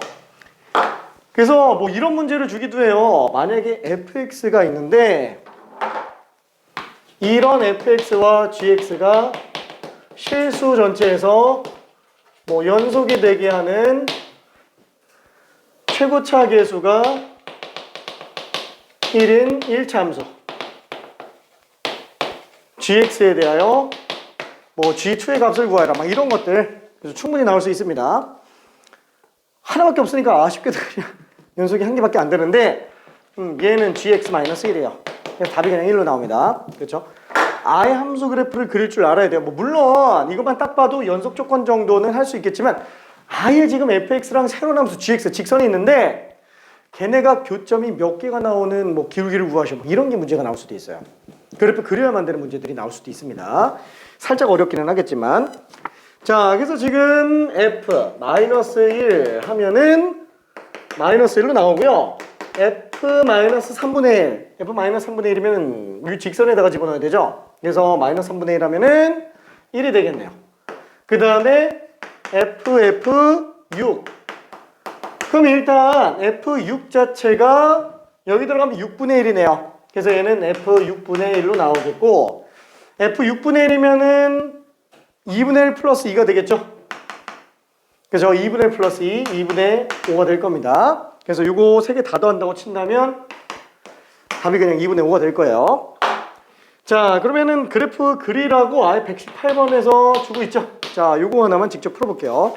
그래서 뭐 이런 문제를 주기도 해요. 만약에 fx가 있는데 이런 fx와 gx가 실수 전체에서 뭐 연속이 되게 하는 최고차 계수가 1은 1차 함수 gx에 대하여 뭐 g2의 값을 구하라 막 이런 것들 그래서 충분히 나올 수 있습니다. 하나밖에 없으니까 아쉽게도 그냥 연속이 한 개밖에 안 되는데 얘는 gx-1이에요. 그래서 답이 그냥 1로 나옵니다. 그렇죠? 아예 함수 그래프를 그릴 줄 알아야 돼요. 뭐 물론 이것만 딱 봐도 연속 조건 정도는 할 수 있겠지만 아예 지금 fx랑 새로운 함수 gx 직선이 있는데 걔네가 교점이 몇 개가 나오는 뭐 기울기를 구하셔 뭐 이런 게 문제가 나올 수도 있어요. 그래프 그려야만 되는 문제들이 나올 수도 있습니다. 살짝 어렵기는 하겠지만 자 그래서 지금 f-1 하면은 -1로 나오고요. f-3분의 1 f-3분의 1이면 이 직선에다가 집어넣어야 되죠. 그래서 -3분의 1 하면은 1이 되겠네요. 그 다음에 f6 그럼 일단 f6 자체가 여기 들어가면 6분의 1이네요. 그래서 얘는 f6분의 1로 나오겠고 f6분의 1이면은 2분의 1 플러스 2가 되겠죠. 그래서 2분의 1 플러스 2, 2분의 5가 될 겁니다. 그래서 이거 3개 다 더한다고 친다면 답이 그냥 2분의 5가 될 거예요. 자 그러면은 그래프 그리라고 아예 118번에서 주고 있죠. 자 요거 하나만 직접 풀어볼게요.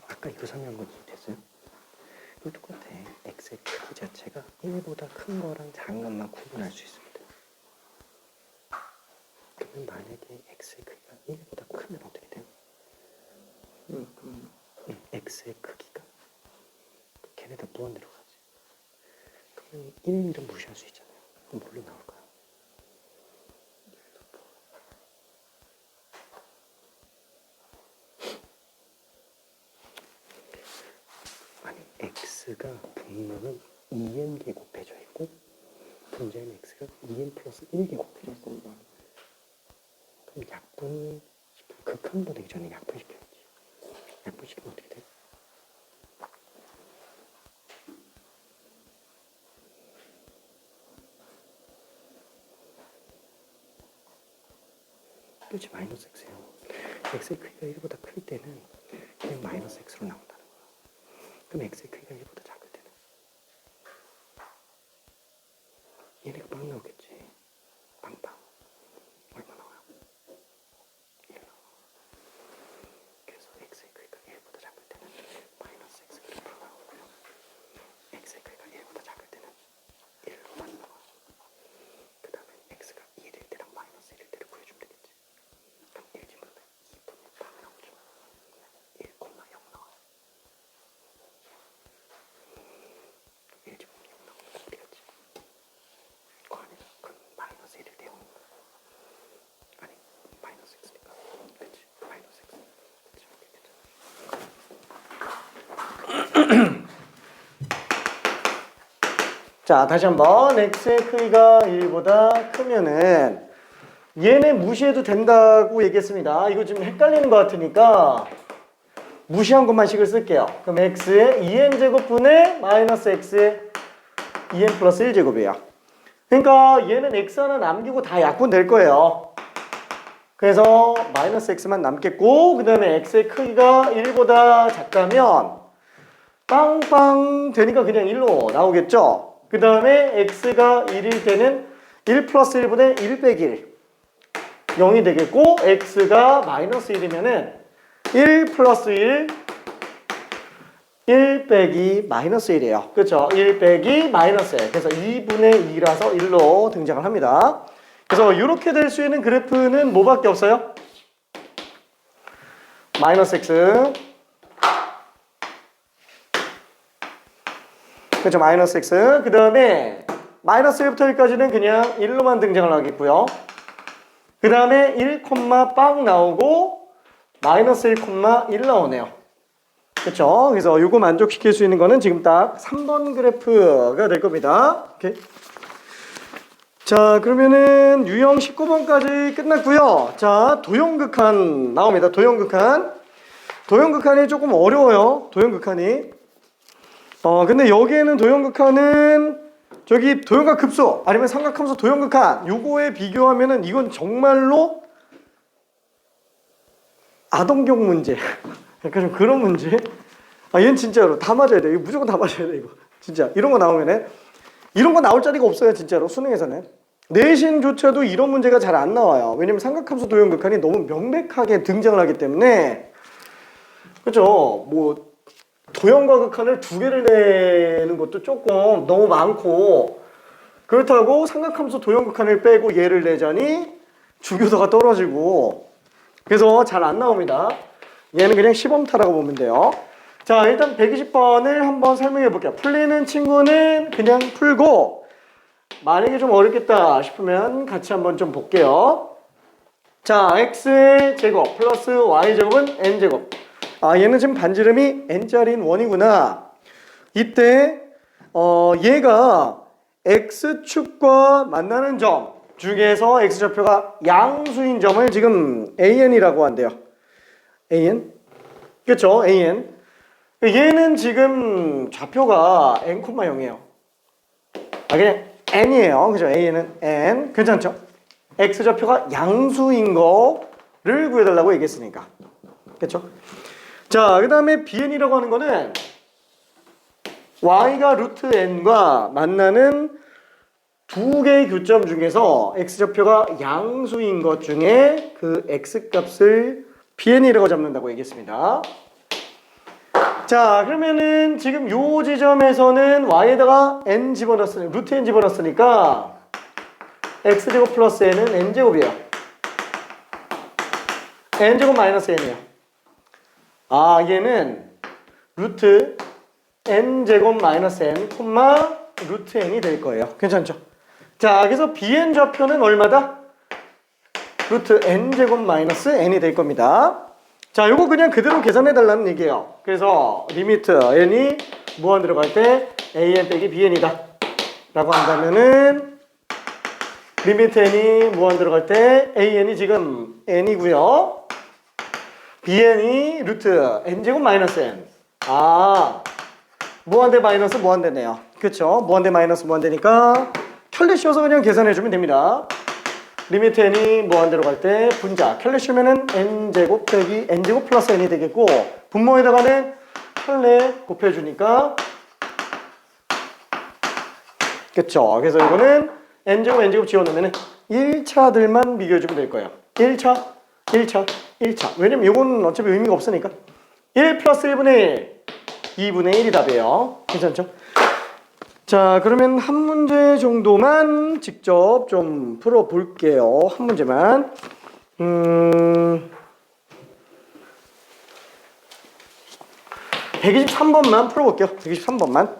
아까 이거 설명한 거 이해됐어요? 이거 똑같아. x의 크기 자체가 1보다 큰 거랑 작은 것만 구분할 수 있습니다. 그러면 만약에 x의 크기가 1보다 크면 어떻게 돼요? x의 크기가 걔네다 무한대로 가지. 그러면 1은 무시할 수 있잖아요. 그럼 뭘로 나올까요? x가 분모는 2n 제곱해져 있고 분자인 x가 2n 플러스 1 제곱해져 있어. 그럼 약분 극한도 되기 전에 약분시켜야지. 약분시키면 어떻게 돼? 그렇지, 마이너스 x예요. x의 크기가 1보다 클 때는 그냥 마이너스 x로 나온다는 거야. 그럼 x의 크기가 1보다 작을 때는 얘네가 빵 나오겠지. 빵빵. 얼마 나와요? 1 나와. 그래서 x의 크기가 1보다 작을 때는 마이너스 x 그래프로 나오고요. x의 크기가 1보다 작을 때는 1로만 나와. 그 다음에 x가 1일 때랑 마이너스 1일 때를 구해주면 되겠지. 그럼 1지분은 2분의 빵 나오죠. 1,0 나와요. 1지분은 0 나오는 거 어디 갔지? 아니야. 그럼 마이너스 1일 때 0. 아니, 마이너스 x니까. 그치? 마이너스 x. 그치? 괜찮아. 자, 다시 한번 x의 크기가 1보다 크면은 얘네 무시해도 된다고 얘기했습니다. 이거 지금 헷갈리는 것 같으니까 무시한 것만씩을 쓸게요. 그럼 x의 2n제곱분의 마이너스 x의 2n 플러스 1제곱이에요. 그러니까 얘는 x 하나 남기고 다 약분될 거예요. 그래서 마이너스 x만 남겠고 그 다음에 x의 크기가 1보다 작다면 빵빵 되니까 그냥 1로 나오겠죠. 그 다음에 x가 1일 때는 1 플러스 1분의 1 빼기 1 0이 되겠고 x가 마이너스 1이면은 1 플러스 1 1 빼기 마이너스 1이에요. 그렇죠? 1 빼기 마이너스 1. 그래서 2분의 2라서 1로 등장을 합니다. 그래서 이렇게 될 수 있는 그래프는 뭐밖에 없어요? 마이너스 x. 그렇죠? 마이너스 x. 그 다음에 마이너스 1부터 1까지는 그냥 1로만 등장을 하겠고요. 그 다음에 1, 빵 나오고 마이너스 1, 1 나오네요. 그렇죠? 그래서 이거 만족시킬 수 있는 거는 지금 딱 3번 그래프가 될 겁니다. 오케이. 자, 그러면은 유형 19번까지 끝났고요. 자, 도형극한 나옵니다. 도형극한. 도형극한이 조금 어려워요. 도형극한이. 근데 여기에는 도형극한은 저기 도형과 급수 아니면 삼각함수 도형극한 요거에 비교하면은 이건 정말로 아동용 문제. 약간 좀 그런 문제. 얘는 진짜로 다 맞아야 돼. 이거 무조건 다 맞아야 돼, 이거. 진짜. 이런 거 나오면은 이런 거 나올 자리가 없어요, 진짜로. 수능에서는. 내신조차도 이런 문제가 잘 안 나와요. 왜냐면 삼각함수 도형극한이 너무 명백하게 등장을 하기 때문에. 그렇죠? 뭐 도형과 극한을 두 개를 내는 것도 조금 너무 많고 그렇다고 삼각함수 도형극한을 빼고 얘를 내자니 중요도가 떨어지고 그래서 잘 안 나옵니다. 얘는 그냥 시범타라고 보면 돼요. 자, 일단 120번을 한번 설명해 볼게요. 풀리는 친구는 그냥 풀고 만약에 좀 어렵겠다 싶으면 같이 한번 좀 볼게요. 자, x의 제곱 플러스 y제곱은 n제곱. 얘는 지금 반지름이 n짜리인 원이구나. 이때 얘가 x축과 만나는 점 중에서 x좌표가 양수인 점을 지금 an이라고 한대요. an? 그렇죠? an. 얘는 지금 좌표가 n,0이에요. 그냥 n이에요. 그죠? an은 n. 괜찮죠? x좌표가 양수인 거를 구해달라고 얘기했으니까. 그렇죠? 자, 그 다음에 bn이라고 하는 거는 y가 루트 n과 만나는 두 개의 교점 중에서 x좌표가 양수인 것 중에 그 x값을 bn이라고 잡는다고 얘기했습니다. 자, 그러면은 지금 요 지점에서는 y에다가 n 집어넣었으니까 루트 n 집어넣었으니까 x제곱 플러스 n은 n제곱이에요. n제곱 마이너스 n이에요. 얘는 루트 n제곱 마이너스 n 콤마 루트 n이 될 거예요. 괜찮죠? 자, 그래서 bn 좌표는 얼마다? 루트 n제곱 마이너스 n이 될 겁니다. 자, 요거 그냥 그대로 계산해 달라는 얘기예요. 그래서 리미트 n이 무한 들어갈 때 an 빼기 bn이다 라고 한다면은 리미트 n이 무한 들어갈 때 an이 지금 n이고요. bn이 루트 n제곱 마이너스 n. 아, 무한대 마이너스 무한대네요. 그쵸? 무한대 마이너스 무한대니까 켤레 씌워서 그냥 계산해주면 됩니다. 리미트 n이 무한대로 갈 때 분자 켤레 씌우면은 n제곱 빼기 n제곱 플러스 n이 되겠고, 분모에다가는 켤레 곱해주니까, 그쵸? 그래서 이거는 n제곱 n제곱 지워놓으면 1차들만 비교해주면 될 거예요. 1차 1차 1차. 왜냐면 이거는 어차피 의미가 없으니까 1 플러스 1분의 1 2분의 1이 답이에요. 괜찮죠? 자, 그러면 한 문제 정도만 직접 좀 풀어볼게요. 한 문제만. 123번만 풀어볼게요. 123번만.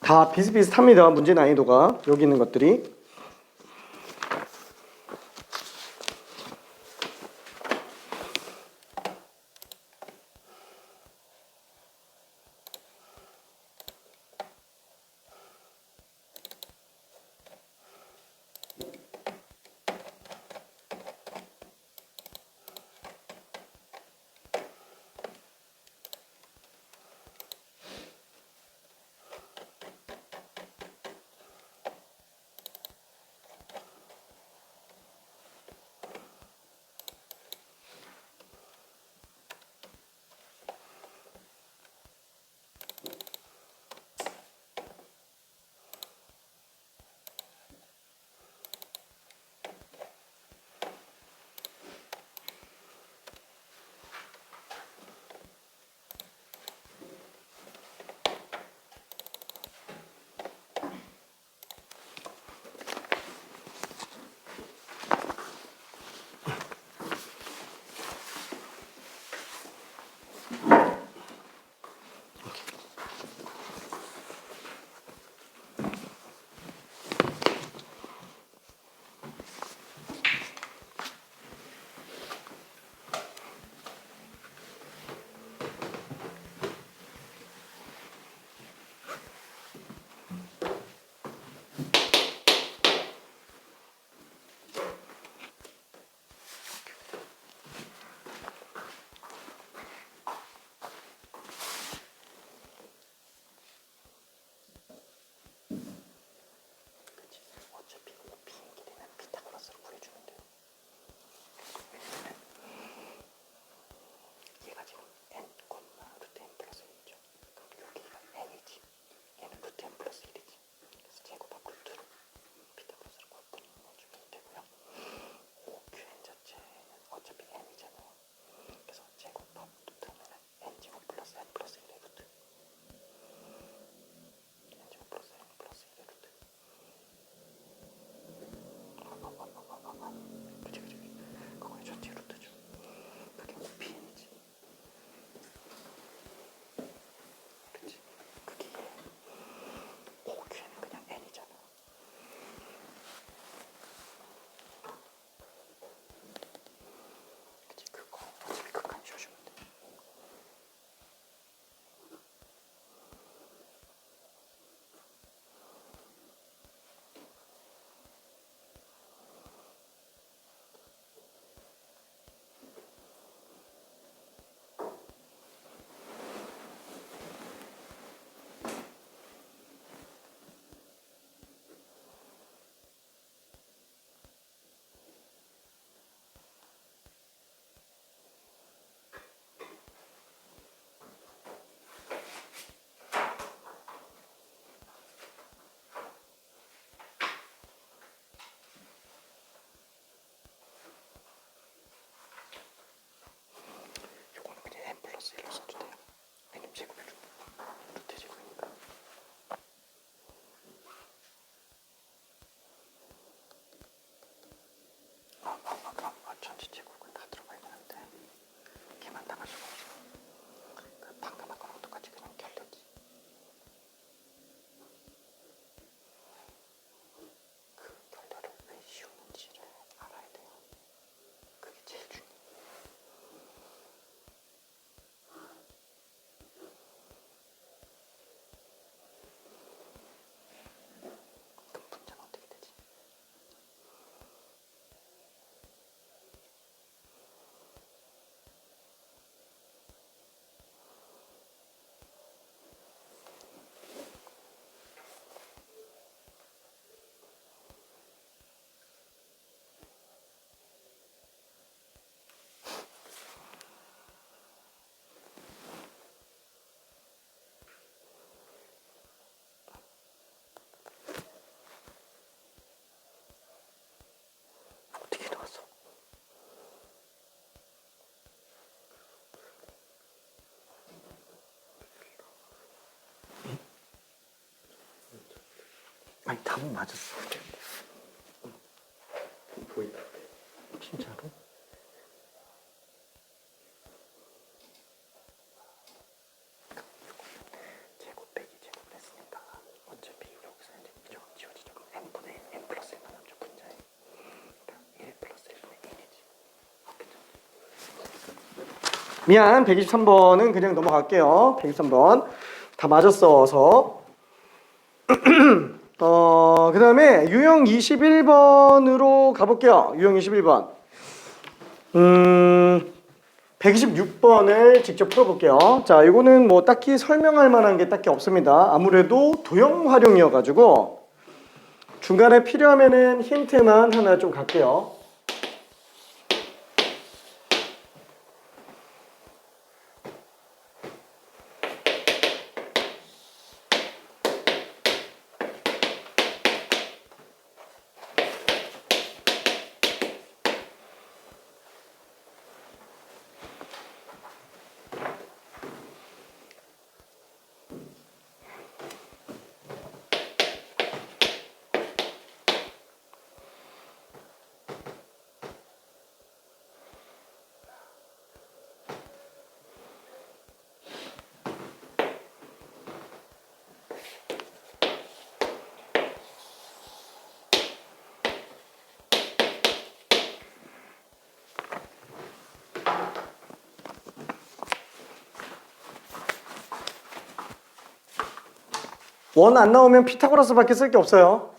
다 비슷비슷합니다. 문제 난이도가. 여기 있는 것들이. 답은 맞았어. 보인다. 진짜로? 제곱 빼기 제곱 했으니까 어차피 여기서 이제 이쪽은 지워지죠. 그럼 n분의 n 플러스 1만 남죠. 분자에. 그러니까 1 플러스 1분의 1이지. 미안, 123번은 그냥 넘어갈게요. 123번 다 맞았어서. 그 다음에 유형 21번으로 가볼게요. 유형 21번. 126번을 직접 풀어볼게요. 자, 이거는 뭐 딱히 설명할 만한 게 딱히 없습니다. 아무래도 도형 활용이어가지고 중간에 필요하면은 힌트만 하나 좀 갈게요. 원 안 나오면 피타고라스밖에 쓸 게 없어요.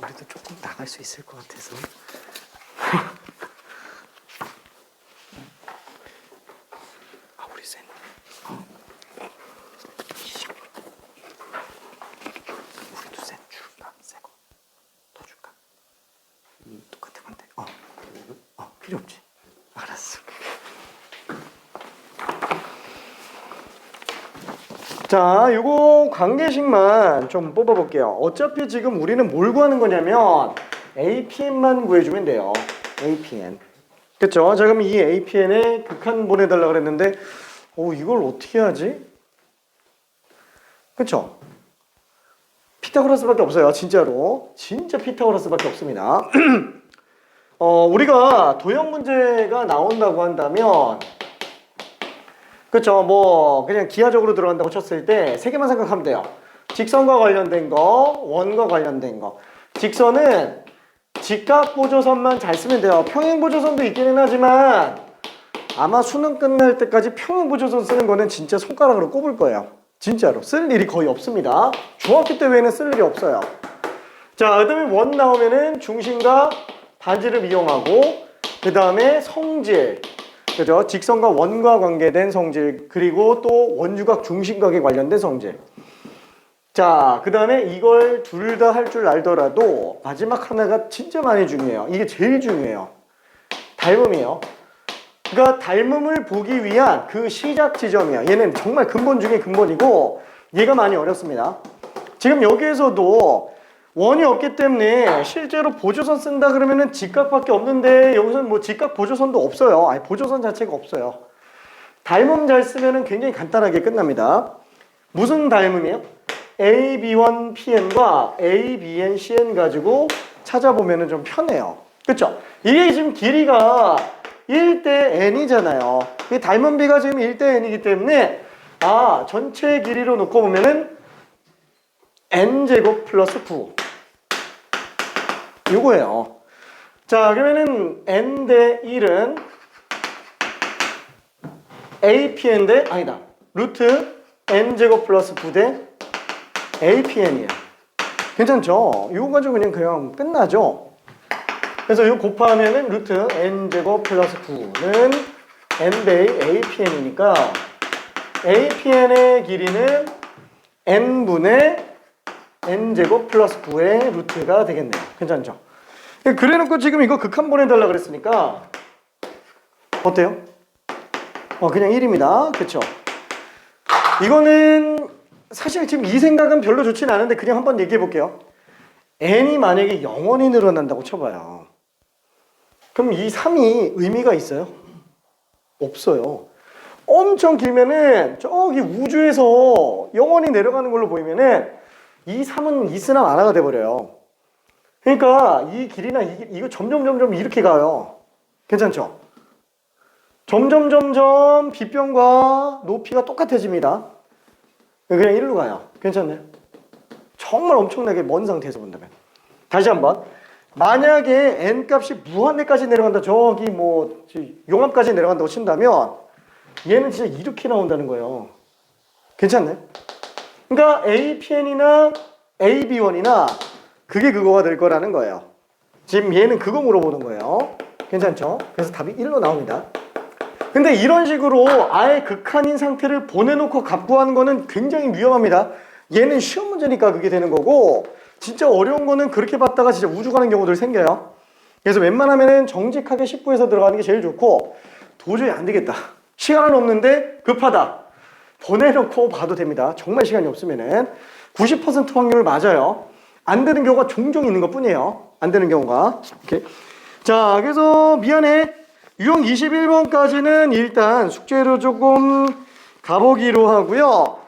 우리도 조금 나갈 수 있을 것 같아서. 아, 우리 센. 우리도 센 줄까? 새 거. 더 줄까? 똑같은 건데. 필요 없지. 알았어. 자, 요거 관계식만 좀 뽑아볼게요. 어차피 지금 우리는 뭘 구하는 거냐면 APN만 구해주면 돼요. APN. 그쵸? 자, 그럼 이 APN에 극한 보내달라고 그랬는데 이걸 어떻게 하지? 그쵸? 피타고라스밖에 없어요. 진짜로. 진짜 피타고라스밖에 없습니다. 우리가 도형 문제가 나온다고 한다면 그쵸, 뭐 그냥 기하적으로 들어간다고 쳤을 때 세 개만 생각하면 돼요. 직선과 관련된 거, 원과 관련된 거. 직선은 직각보조선만 잘 쓰면 돼요. 평행보조선도 있기는 하지만 아마 수능 끝날 때까지 평행보조선 쓰는 거는 진짜 손가락으로 꼽을 거예요. 진짜로 쓸 일이 거의 없습니다. 중학교 때 외에는 쓸 일이 없어요. 자, 그 다음에 원 나오면은 중심과 반지름 이용하고 그 다음에 성질, 그죠? 직선과 원과 관계된 성질, 그리고 또 원주각 중심각에 관련된 성질. 자, 그 다음에 이걸 둘 다 할 줄 알더라도 마지막 하나가 진짜 많이 중요해요. 이게 제일 중요해요. 닮음이에요. 그러니까 닮음을 보기 위한 그 시작 지점이야. 얘는 정말 근본 중에 근본이고 얘가 많이 어렵습니다. 지금 여기에서도 원이 없기 때문에 실제로 보조선 쓴다 그러면은 직각밖에 없는데 여기서는 뭐 직각 보조선도 없어요. 아니 보조선 자체가 없어요. 닮음 잘 쓰면은 굉장히 간단하게 끝납니다. 무슨 닮음이에요? ABN-PN과 ABN-CN 가지고 찾아보면은 좀 편해요. 그쵸? 이게 지금 길이가 1대 n이잖아요. 이 닮음비가 지금 1대 n이기 때문에 전체 길이로 놓고 보면은 n제곱 플러스 9 요거예요. 자, 그러면은 n 대 1은 APN 대 아니다. 루트 n제곱 플러스 9 대 APN이에요. 괜찮죠? 이거 가지고 그냥 끝나죠? 그래서 이거 곱하면은 루트 n제곱 플러스 9는 n 대 APN이니까 APN의 길이는 n분의 n제곱 플러스 9의 루트가 되겠네요. 괜찮죠? 그래놓고 지금 이거 극한 보내달라 그랬으니까 어때요? 그냥 1입니다. 그쵸? 이거는 사실 지금 이 생각은 별로 좋진 않은데 그냥 한번 얘기해 볼게요. n이 만약에 0원이 늘어난다고 쳐봐요. 그럼 이 3이 의미가 있어요? 없어요. 엄청 길면은 저기 우주에서 0원이 내려가는 걸로 보이면은 이 3은 있으나 마나가 돼버려요. 그러니까 이 길이나 이거 점점 이렇게 가요. 괜찮죠? 점점 빗변과 높이가 똑같아집니다. 그냥 1로 가요. 괜찮나요? 정말 엄청나게 먼 상태에서 본다면. 다시 한번. 만약에 n 값이 무한대까지 내려간다. 저기 뭐 용암까지 내려간다고 친다면 얘는 진짜 이렇게 나온다는 거예요. 괜찮나요? 그러니까 APN이나 AB1이나 그게 그거가 될 거라는 거예요. 지금 얘는 그거 물어보는 거예요. 괜찮죠? 그래서 답이 1로 나옵니다. 근데 이런 식으로 아예 극한인 상태를 보내놓고 값 구하는 거는 굉장히 위험합니다. 얘는 쉬운 문제니까 그게 되는 거고 진짜 어려운 거는 그렇게 받다가 진짜 우주 가는 경우들 생겨요. 그래서 웬만하면은 정직하게 10부에서 들어가는 게 제일 좋고 도저히 안 되겠다. 시간은 없는데 급하다. 보내놓고 봐도 됩니다. 정말 시간이 없으면은 90% 확률 맞아요. 안 되는 경우가 종종 있는 것 뿐이에요. 안 되는 경우가. 오케이. 자, 그래서 미안해. 유형 21번까지는 일단 숙제로 조금 가보기로 하고요.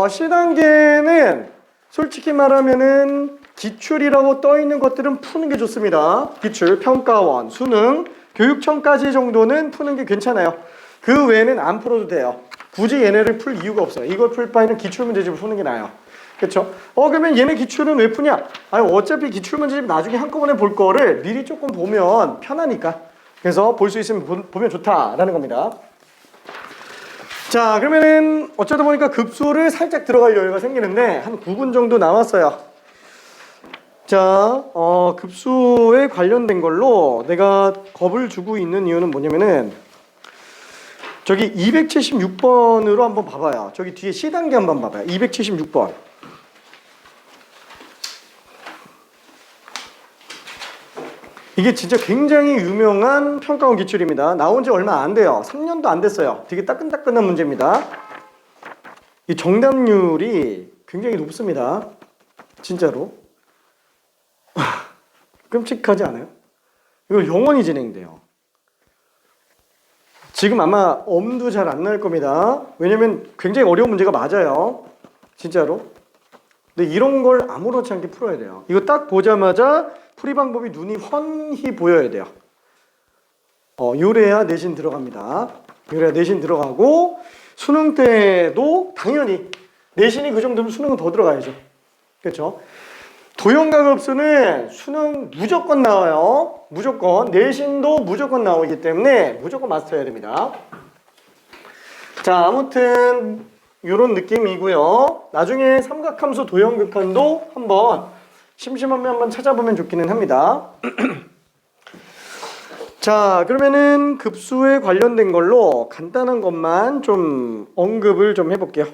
C단계는 솔직히 말하면은 기출이라고 떠 있는 것들은 푸는 게 좋습니다. 기출, 평가원, 수능, 교육청까지 정도는 푸는 게 괜찮아요. 그 외에는 안 풀어도 돼요. 굳이 얘네를 풀 이유가 없어요. 이걸 풀 바에는 기출문제집을 푸는 게 나아요. 그쵸? 그러면 얘네 기출은 왜 푸냐? 아니, 어차피 기출문제집 나중에 한꺼번에 볼 거를 미리 조금 보면 편하니까. 그래서 볼 수 있으면 보면 좋다라는 겁니다. 자, 그러면은 어쩌다 보니까 급수를 살짝 들어갈 여유가 생기는데 한 9분 정도 남았어요. 자, 급수에 관련된 걸로 내가 겁을 주고 있는 이유는 뭐냐면은 저기 276번으로 한번 봐봐요. 저기 뒤에 C단계 한번 봐봐요. 276번. 이게 진짜 굉장히 유명한 평가원 기출입니다. 나온 지 얼마 안 돼요. 3년도 안 됐어요. 되게 따끈따끈한 문제입니다. 이 정답률이 굉장히 높습니다. 진짜로. 끔찍하지 않아요? 이거 영원히 진행돼요. 지금 아마 엄도 잘 안 날 겁니다. 왜냐면 굉장히 어려운 문제가 맞아요. 진짜로. 근데 이런 걸 아무렇지 않게 풀어야 돼요. 이거 딱 보자마자 풀이 방법이 눈이 훤히 보여야 돼요. 요래야 내신 들어갑니다. 요래야 내신 들어가고 수능 때도 당연히 내신이 그 정도면 수능은 더 들어가야죠. 그렇죠? 도형과 급수는 수능 무조건 나와요. 무조건. 내신도 무조건 나오기 때문에 무조건 마스터해야 됩니다. 자, 아무튼 이런 느낌이고요. 나중에 삼각함수 도형극한도 한번 심심하면 한번 찾아보면 좋기는 합니다. 자, 그러면은 급수에 관련된 걸로 간단한 것만 좀 언급을 좀 해볼게요.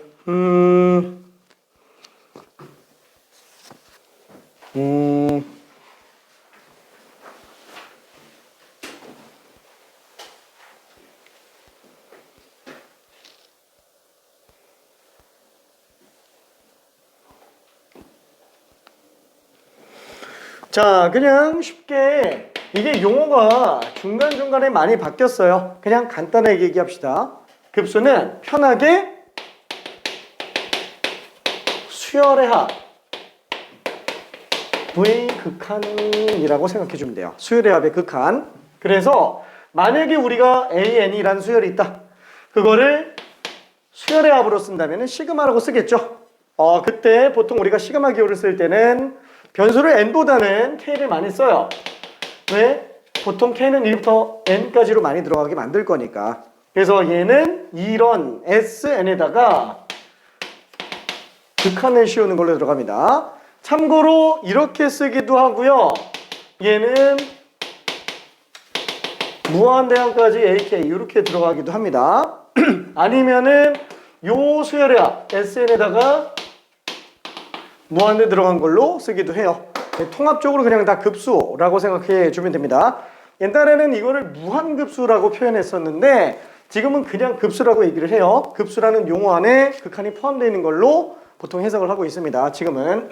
자, 그냥 쉽게 이게 용어가 중간중간에 많이 바뀌었어요. 그냥 간단하게 얘기합시다. 급수는 편하게 수열의 합 V 극한이라고 생각해 주면 돼요. 수열의 합의 극한. 그래서 만약에 우리가 AN이라는 수열이 있다. 그거를 수열의 합으로 쓴다면 시그마라고 쓰겠죠. 그때 보통 우리가 시그마 기호를 쓸 때는 변수를 n보다는 k를 많이 써요. 왜? 보통 k는 1부터 n까지로 많이 들어가게 만들 거니까. 그래서 얘는 이런 sn에다가 극한을 씌우는 걸로 들어갑니다. 참고로 이렇게 쓰기도 하고요. 얘는 무한대항까지 AK 이렇게 들어가기도 합니다. 아니면은 요 수열의 합 SN에다가 무한대 들어간 걸로 쓰기도 해요. 통합적으로 그냥 다 급수라고 생각해 주면 됩니다. 옛날에는 이거를 무한급수라고 표현했었는데 지금은 그냥 급수라고 얘기를 해요. 급수라는 용어 안에 극한이 포함되어 있는 걸로 보통 해석을 하고 있습니다. 지금은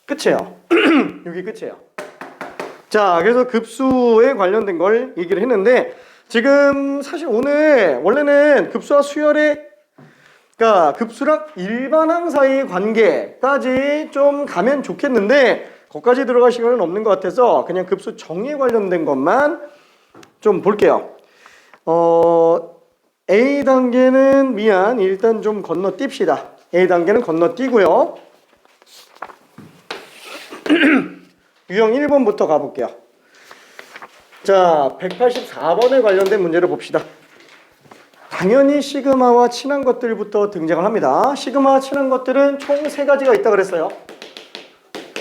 끝이에요. 여기 끝이에요. 자, 그래서 급수에 관련된 걸 얘기를 했는데 지금 사실 오늘 원래는 급수와 수열의 그러니까 급수랑 일반항 사이의 관계까지 좀 가면 좋겠는데 거기까지 들어갈 시간은 없는 것 같아서 그냥 급수 정의에 관련된 것만 좀 볼게요. A 단계는 일단 좀 건너뜁시다. A 단계는 건너뛰고요. 유형 1번부터 가볼게요. 자, 184번에 관련된 문제를 봅시다. 당연히 시그마와 친한 것들부터 등장을 합니다. 시그마와 친한 것들은 총 3가지가 있다 그랬어요.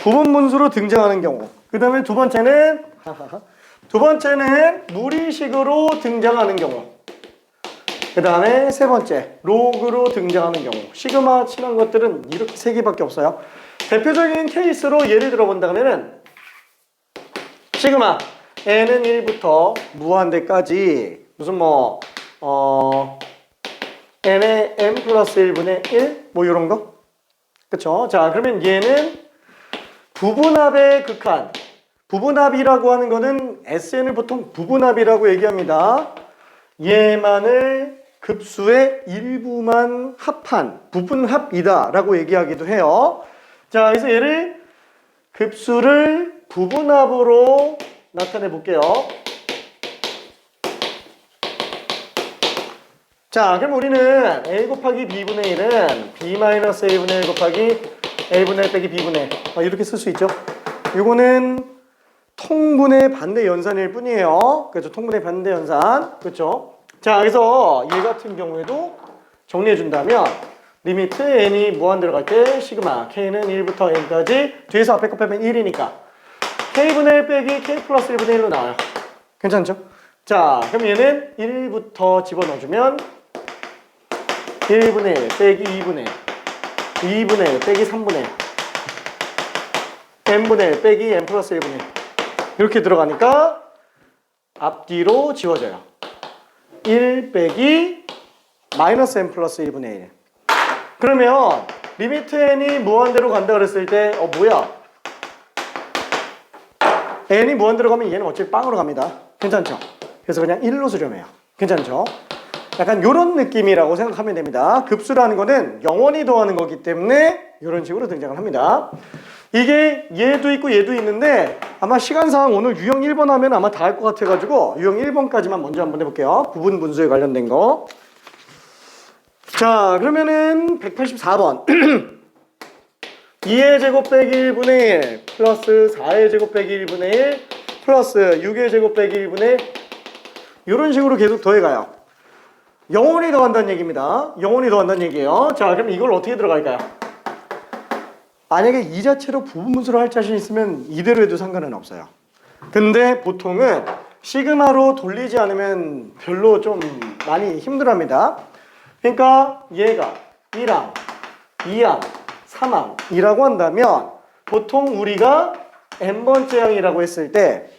부분 분수로 등장하는 경우. 그 다음에 두 번째는 무리식으로 등장하는 경우. 그 다음에 세 번째 로그로 등장하는 경우. 시그마와 친한 것들은 이렇게 3개밖에 없어요. 대표적인 케이스로 예를 들어본다면은 시그마 n은 1부터 무한대까지 무슨 n의 n 플러스 1분의 1 이런 거. 그쵸? 자, 그러면 얘는 부분합의 극한. 부분합이라고 하는 거는 SN을 보통 부분합이라고 얘기합니다. 얘만을 급수의 일부만 합한 부분합이다 라고 얘기하기도 해요. 자, 그래서 얘를 급수를 부분합으로 나타내 볼게요. 자, 그럼 우리는 a 곱하기 b분의 1은 b 마이너스 a분의 1 곱하기 a분의 1 빼기 b분의 1 이렇게 쓸 수 있죠. 이거는 통분의 반대 연산일 뿐이에요. 그렇죠? 통분의 반대 연산. 그렇죠? 자, 그래서 얘 같은 경우에도 정리해 준다면 리미트 n이 무한대로 갈 때 시그마 k는 1부터 n까지 뒤에서 앞에 거 빼면 1이니까 k분의 1 빼기 k 플러스 1분의 1로 나와요. 괜찮죠? 자, 그럼 얘는 1부터 집어넣어주면 1분의 1 빼기 2분의 1 2분의 1 빼기 3분의 1 n분의 1 빼기 n 플러스 1분의 1 이렇게 들어가니까 앞뒤로 지워져요. 1 빼기 마이너스 n 플러스 1분의 1 그러면 리미트 n이 무한대로 간다 그랬을 때 뭐야? n이 무한대로 가면 얘는 어차피 빵으로 갑니다. 괜찮죠? 그래서 그냥 1로 수렴해요. 괜찮죠? 약간 이런 느낌이라고 생각하면 됩니다. 급수라는 거는 영원히 더하는 거기 때문에 이런 식으로 등장을 합니다. 이게 얘도 있고 얘도 있는데 아마 시간상 오늘 유형 1번 하면 아마 다 할 것 같아가지고 유형 1번까지만 먼저 한번 해볼게요. 부분 분수에 관련된 거. 자, 그러면은 184번 2의 제곱 빼기 1분의 1 플러스 4의 제곱 빼기 1분의 1 플러스 6의 제곱 빼기 1분의 1 이런 식으로 계속 더해가요. 영원히 더한다는 얘기입니다. 영원히 더한다는 얘기예요. 자, 그럼 이걸 어떻게 들어갈까요? 만약에 이 자체로 부분분수로 할 자신 있으면 이대로 해도 상관은 없어요. 근데 보통은 시그마로 돌리지 않으면 별로 좀 많이 힘들어합니다. 그러니까 얘가 1항, 2항, 3항이라고 한다면 보통 우리가 n번째 항이라고 했을 때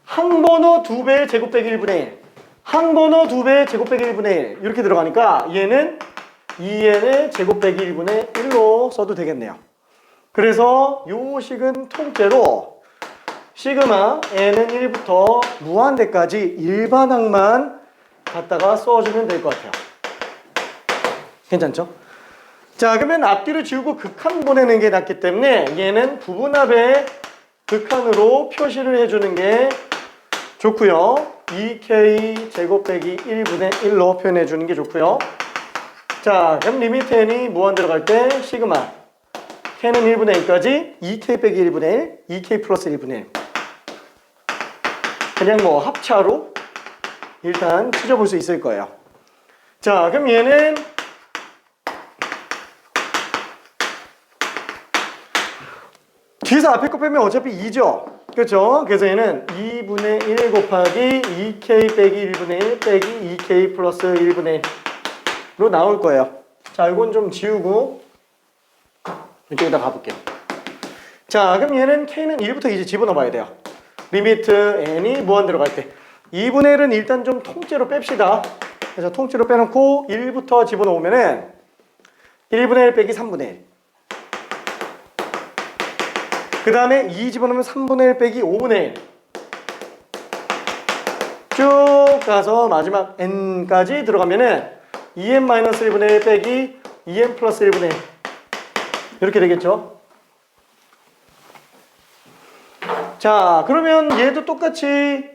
항번호 2배의 제곱 빼기 1분의 1 항번호 2배의 제곱 빼기 1분의 1 이렇게 들어가니까 얘는 2n의 제곱 빼기 1분의 1로 써도 되겠네요. 그래서 요 식은 통째로 시그마 n은 1부터 무한대까지 일반항만 갖다가 써주면 될 것 같아요. 괜찮죠? 자, 그러면 앞뒤로 지우고 극한 보내는 게 낫기 때문에 얘는 부분합의 극한으로 표시를 해주는 게 좋고요. 2k 제곱 빼기 1분의 1로 표현해 주는 게 좋고요. 자, 그럼 리미트 n이 무한 들어갈 때 시그마 k는 1분의 1까지 2k 빼기 1분의 1, 2k 플러스 1분의 1. 그냥 뭐 합차로 일단 찾아볼 수 있을 거예요. 자, 그럼 얘는 뒤에서 앞에 거 빼면 어차피 2죠. 그렇죠? 그래서 얘는 2분의 1 곱하기 2k 빼기 1분의 1 빼기 2k 플러스 1분의 1로 나올 거예요. 자, 이건 좀 지우고 이쪽에다 가볼게요. 자, 그럼 얘는 k는 1부터 이제 집어넣어 봐야 돼요. 리미트 n이 무한 들어갈 때 2분의 1은 일단 좀 통째로 뺍시다. 그래서 통째로 빼놓고 1부터 집어넣으면은 1분의 1 빼기 3분의 1. 그 다음에 2 집어넣으면 3분의 1 빼기 5분의 1. 쭉 가서 마지막 n까지 들어가면은 2n-1분의 1 빼기 2n 플러스 1분의 1. 이렇게 되겠죠? 자, 그러면 얘도 똑같이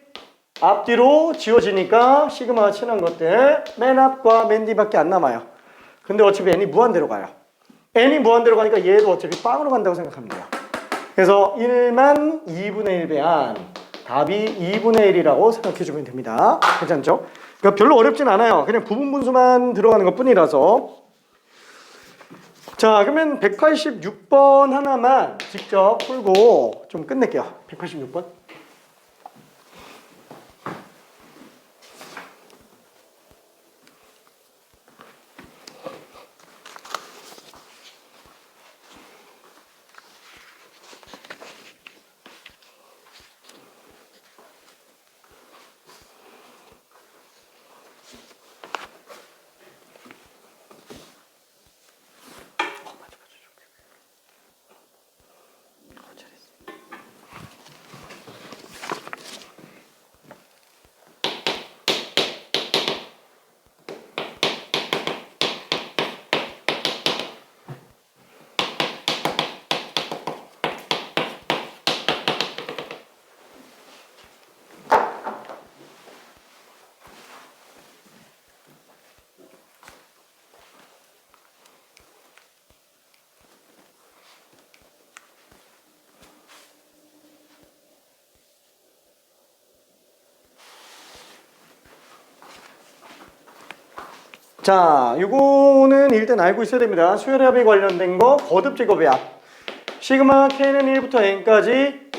앞뒤로 지워지니까 시그마가 친한 것들 맨 앞과 맨 뒤밖에 안 남아요. 근데 어차피 n이 무한대로 가요. n이 무한대로 가니까 얘도 어차피 빵으로 간다고 생각하면 돼요. 그래서 1만 2분의 1 배한 답이 2분의 1이라고 생각해 주면 됩니다. 괜찮죠? 그러니까 별로 어렵진 않아요. 그냥 부분 분수만 들어가는 것 뿐이라서. 자, 그러면 186번 하나만 직접 풀고 좀 끝낼게요. 186번. 자, 이거는 일단 알고 있어야 됩니다. 수열합에 관련된 거 거듭 제곱의 합. 시그마 k는 1부터 n까지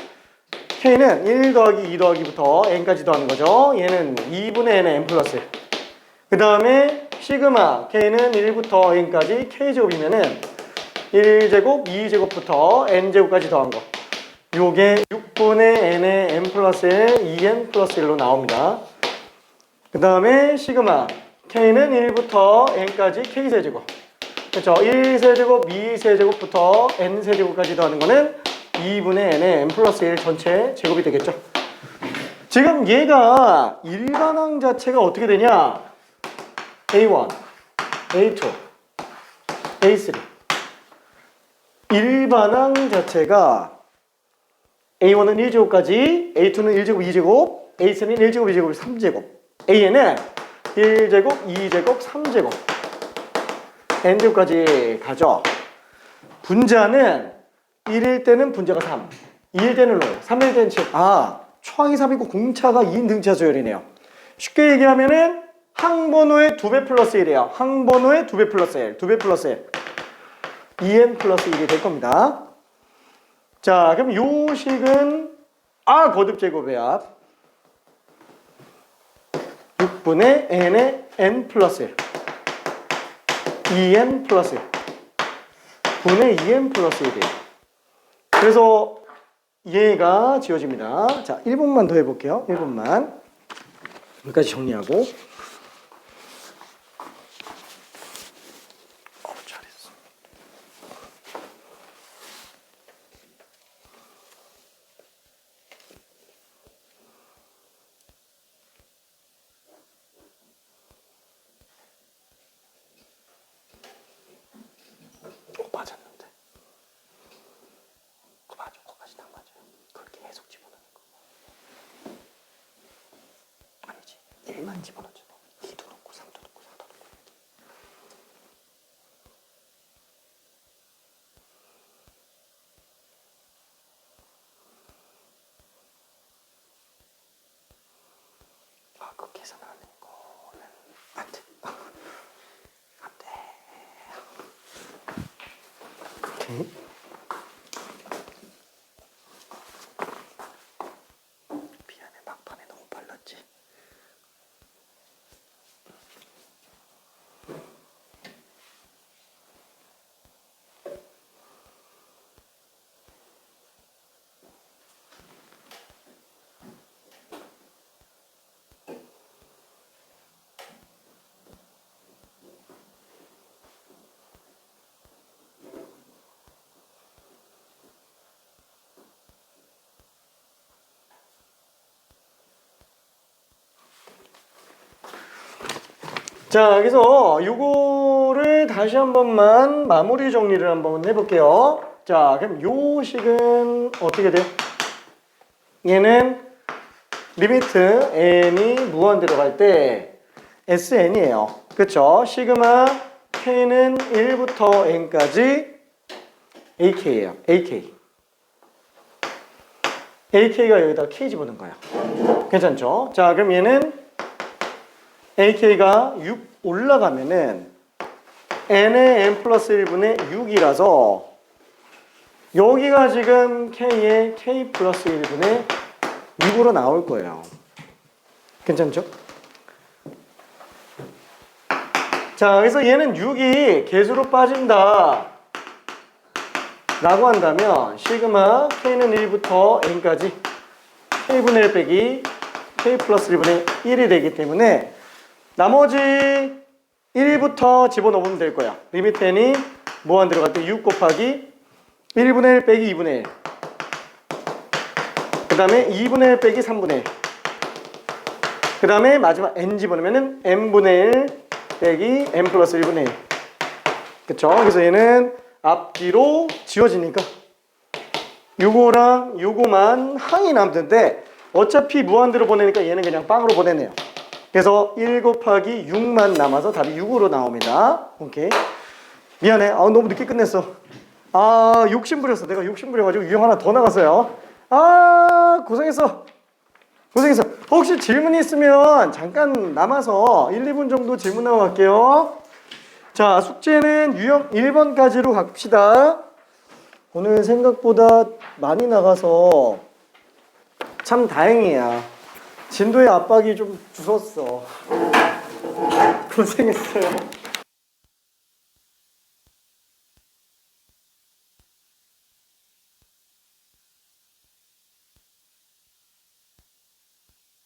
k는 1 더하기 2 더하기부터 n까지 더하는 거죠. 얘는 2분의 n의 n 플러스 1. 그 다음에 시그마 k는 1부터 n까지 k제곱이면은 1제곱, 2제곱부터 n제곱까지 더한 거. 요게 6분의 n의 n 플러스 1, 2n 플러스 1로 나옵니다. 그 다음에 시그마 k는 1부터 n까지 k세제곱. 그렇죠. 1세제곱, 2세제곱부터 n세제곱까지 더하는 거는 2분의 n의 n 플러스 1 전체 제곱이 되겠죠. 지금 얘가 일반항 자체가 어떻게 되냐? A1, A2, A3. 일반항 자체가 A1은 1제곱까지, A2는 1제곱, 2제곱, A3는 1제곱, 2제곱, 3제곱. AN은 1제곱, 2제곱, 3제곱. n제곱까지 가죠. 분자는 1일 때는 분자가 3, 2일 때는 5, 3일 때는 7. 아, 초항이 3이고 공차가 2인 등차 수열이네요. 쉽게 얘기하면은 항번호의 2배 플러스 1이에요. 항번호의 2배 플러스 1, 2배 플러스 1. 2n 플러스 1이 될 겁니다. 자, 그럼 요 식은 거듭 제곱의 합 6분의 n의 n 플러스 1. 2n 플러스 1. 분의 2n 플러스 1이에요. 그래서 얘가 지워집니다. 자, 1번만 더 해볼게요. 1번만. 여기까지 정리하고. 1만 집어넣어주네. 2도 넣고 3도 넣고 4도 넣고. 아, 그 계산하는 거는 안 돼. 안 돼. 오케이. 미안해, 막판에 너무 빨랐지. 자, 여기서 요거를 다시 한 번만 마무리 정리를 한번 해볼게요. 자, 그럼 요 식은 어떻게 돼요? 얘는 리미트 n이 무한대로 갈 때 sn이에요. 그쵸? 시그마 k는 1부터 n까지 ak예요. ak. ak가 여기다 k 집어넣은 거야. 괜찮죠? 자, 그럼 얘는 ak가 6 올라가면은 n의 n 플러스 1분의 6이라서 여기가 지금 k의 k 플러스 1분의 6으로 나올 거예요. 괜찮죠? 자, 그래서 얘는 6이 개수로 빠진다 라고 한다면 시그마 k는 1부터 n까지 k분의 1 빼기 k 플러스 1분의 1이 되기 때문에 나머지 1부터 집어넣으면 될 거야. 리미트 n이 무한대로 갈 때 6 곱하기 1분의 1 빼기 2분의 1. 그 다음에 2분의 1 빼기 3분의 1. 그 다음에 마지막 n 집어넣으면 n분의 1 빼기 n 플러스 1분의 1. 그쵸? 그래서 얘는 앞뒤로 지워지니까 요거랑 요거만 항이 남던데 어차피 무한대로 보내니까 얘는 그냥 빵으로 보내네요. 그래서 1 곱하기 6만 남아서 답이 6으로 나옵니다. 오케이. 미안해. 너무 늦게 끝냈어. 욕심 부렸어. 내가 욕심 부려가지고 유형 하나 더 나갔어요. 고생했어. 고생했어. 혹시 질문이 있으면 잠깐 남아서 1, 2분 정도 질문하고 갈게요. 자, 숙제는 유형 1번까지로 갑시다. 오늘 생각보다 많이 나가서 참 다행이야. 진도의 압박이 좀 주웠어. 고생했어요.